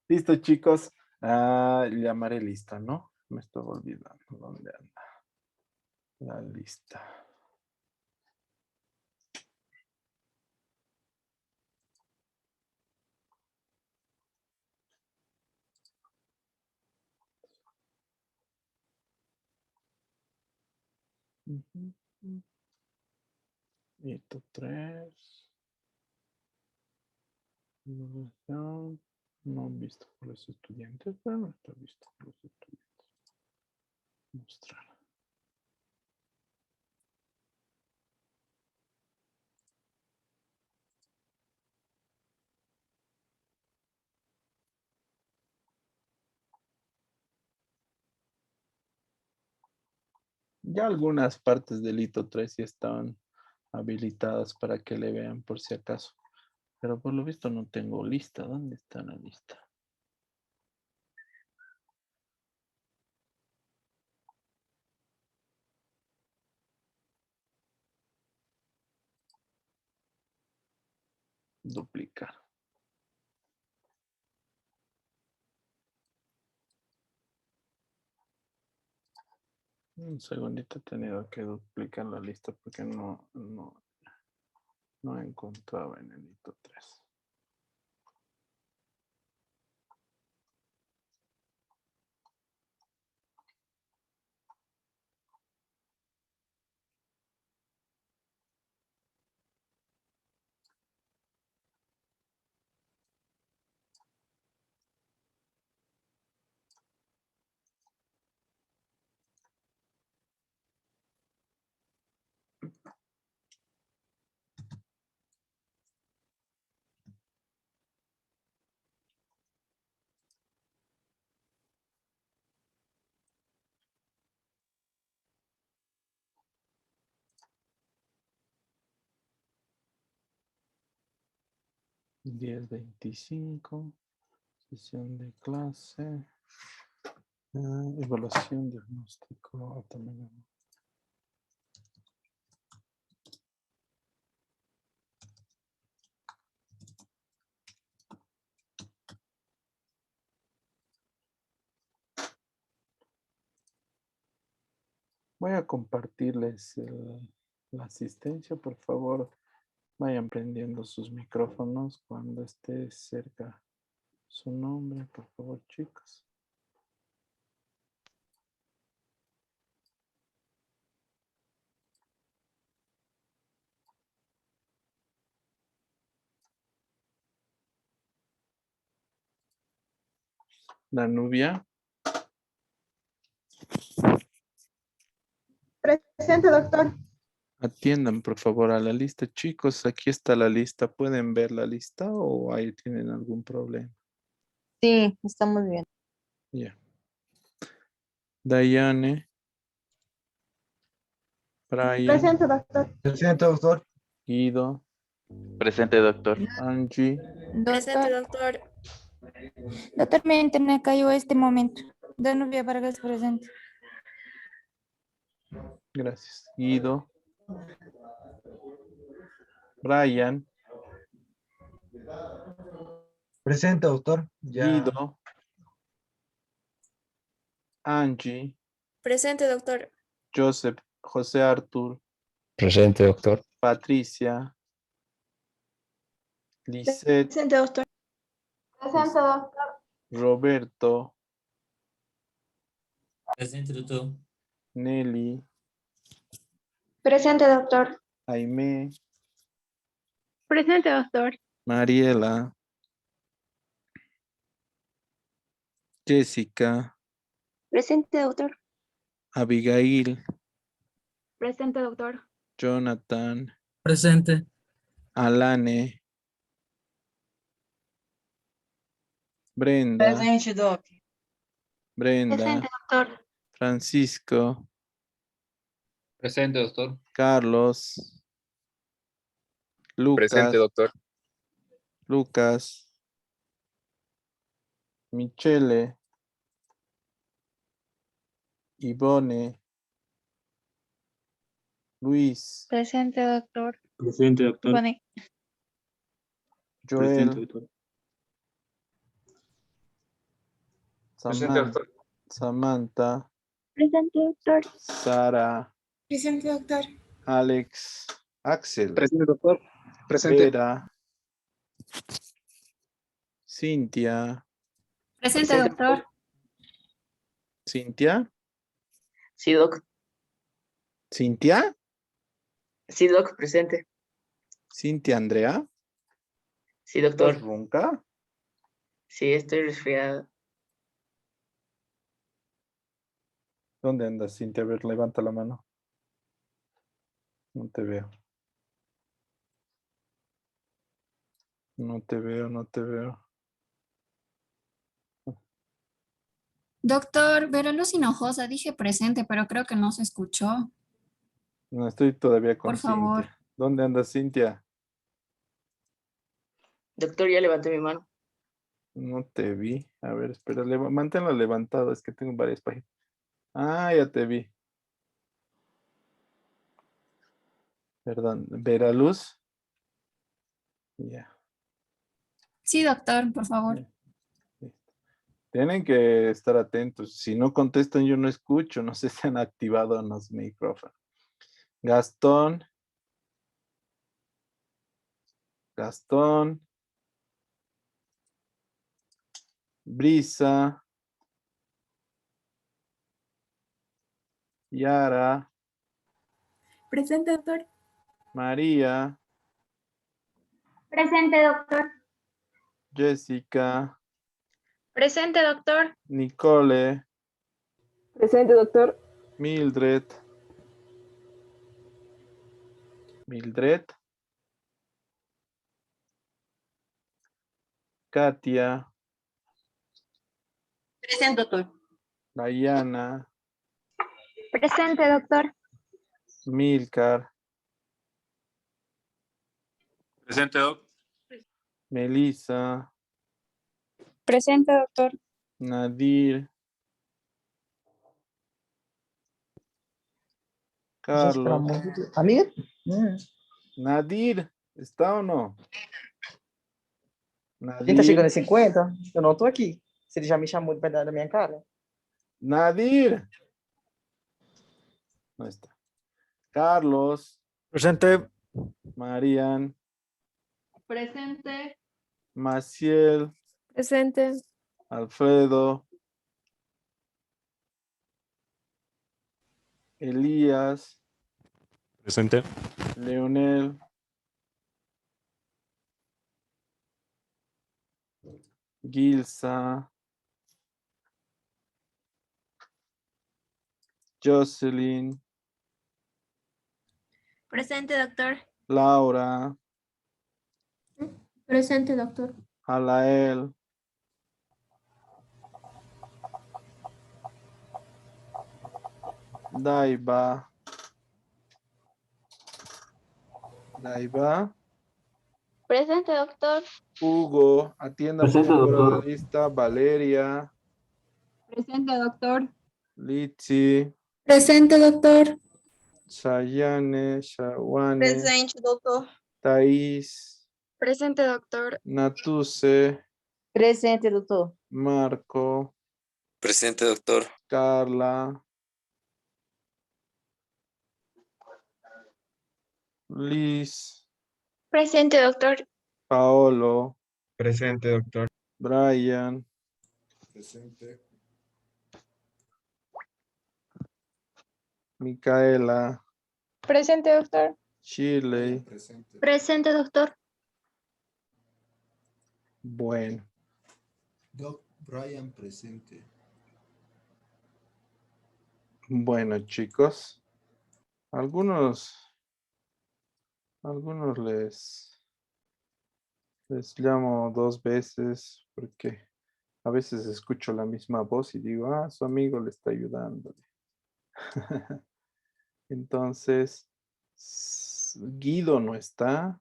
¿Listo, chicos? Llamaré lista, ¿no? Me estoy olvidando dónde anda la lista. Ujú. Listo, 3. Evaluación no visto por los estudiantes, pero no está visto por los estudiantes. Mostrar. Ya algunas partes del hito 3 ya están habilitadas para que le vean por si acaso. Pero por lo visto no tengo lista. ¿Dónde está la lista? Duplicar. Un segundito he tenido que duplicar la lista porque no encontraba en el hito 3. 10:25. Sesión de clase. Evaluación, diagnóstico. También. Voy a compartirles la asistencia. Por favor, vayan prendiendo sus micrófonos cuando esté cerca su nombre, por favor, chicos. Danubia. Presente, doctor. Atiendan, por favor, a la lista. Chicos, aquí está la lista. ¿Pueden ver la lista o ahí tienen algún problema? Sí, estamos bien. Ya. Dayane. Brian. Presente, doctor. Presente, doctor. Guido. Presente, doctor. Angie. Presente, doctor. Doctor, mi internet cayó este momento. Danubia Vargas presente. Gracias. Guido. Brian. Presente, doctor. Ya. Guido. Angie. Presente, doctor. Joseph. José Artur. Presente, doctor. Patricia. Lisette. Presente, doctor. Presente, doctor. Roberto. Presente, doctor. Nelly. Presente, doctor. Jaime. Presente, doctor. Mariela. Jessica. Presente, doctor. Abigail. Presente, doctor. Jonathan. Presente. Alane. Brenda. Presente, Doc. Brenda. Presente, doctor. Francisco. Presente, doctor. Carlos. Lucas. Presente, doctor. Lucas. Michele. Ivone. Luis. Presente, doctor. Presente, doctor. Pone. Joel. Presente, doctor. Presente, doctor. Samantha. Presente, doctor. Sara. Presente, doctor. Alex. Axel. Presente, doctor. Presente. Vera. Cintia. Presente, doctor. Cintia. Sí, doc. Cintia. Sí, doc, presente. Cintia Andrea. Sí, ¿Estás doctor. ronca? Sí, estoy resfriada. ¿Dónde andas, Cintia? A ver, levanta la mano. No te veo. No te veo, no te veo. Doctor, Veraluz Hinojosa, dije presente, pero creo que no se escuchó. No estoy todavía con Por favor. Cintia. ¿Dónde andas, Cintia? Doctor, ya levanté mi mano. No te vi. A ver, espera, manténla levantada, es que tengo varias páginas. Ah, ya te vi. Perdón, Veraluz. Ya. Sí, doctor, por favor. Tienen que estar atentos. Si no contestan, yo no escucho. No sé si han activado los micrófonos. Gastón. Gastón. Brisa. Yara. Presente, doctor. María. Presente, doctor. Jessica. Presente, doctor. Nicole. Presente, doctor. Mildred. Mildred. Katia. Presente, doctor. Diana. Presente, doctor. Milcar. Presente, doc. Melissa, Presente, doctor. Nadir, Carlos. Amiga? Nadir, ¿está o não? Ele tá chegando Nadir, em 50? Eu não tô aqui. Se ele já me chamou de pedaço da minha cara. Nadir. No está. Carlos, Presente. Marian, Presente. Maciel, Presente. Alfredo, Elías, Presente. Leonel, Gilsa, Jocelyn, Presente, doctor. Laura, Presente, doctor. Alael, Daiba, Presente, doctor. Hugo, atienda por Presente, favor a la doctor. lista, Valeria, Presente, doctor. Litsi, Presente, doctor. Sayane, Shawane, Presente, doutor. Thaís, Presente, doctor. Natuse, Presente, doutor. Marco, Presente, doctor. Carla, Liz, Presente, doctor. Paolo, Presente, doctor. Brian, Presente. Micaela, Presente, doctor. Shirley. Presente. Presente, doctor. Bueno, Doc Brian presente. bueno chicos, algunos les llamo 2 veces porque a veces escucho la misma voz y digo, ah, su amigo le está ayudando. Entonces, Guido no está,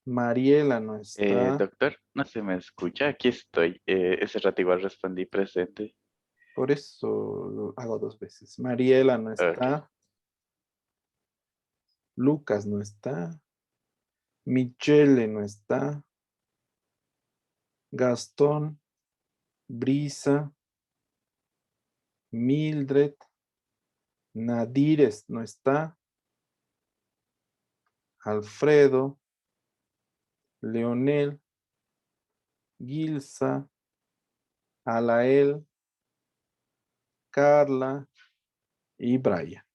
Mariela no está, Doctor, no se me escucha. Aquí estoy. Ese rato igual respondí presente. por eso lo hago 2 veces. Mariela no está, Lucas no está, Michele no está, Gastón, Brisa, Mildred, Nadires no está, Alfredo, Leonel, Gilsa, Alael, Carla y Brian.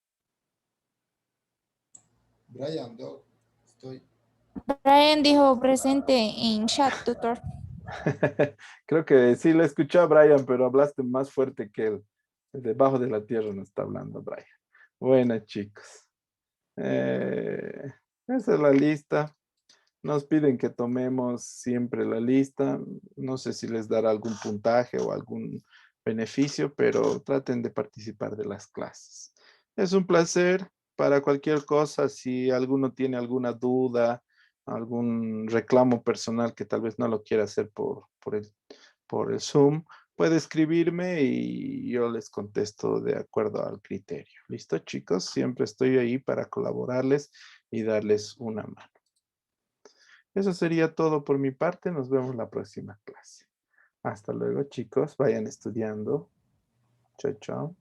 Brian, Doc, estoy. Brian dijo presente en chat, doctor. Creo que sí le escuché a Brian, pero hablaste más fuerte que él. Debajo de la tierra no está hablando Brian. Bueno, chicos. Esa es la lista. Nos piden que tomemos siempre la lista. No sé si les dará algún puntaje o algún beneficio, pero traten de participar de las clases. Es un placer. Para cualquier cosa, si alguno tiene alguna duda, algún reclamo personal que tal vez no lo quiera hacer por el Zoom, puede escribirme y yo les contesto de acuerdo al criterio. ¿Listo, chicos? Siempre estoy ahí para colaborarles y darles una mano. Eso sería todo por mi parte. Nos vemos la próxima clase. Hasta luego, chicos. Vayan estudiando. Chao, chao.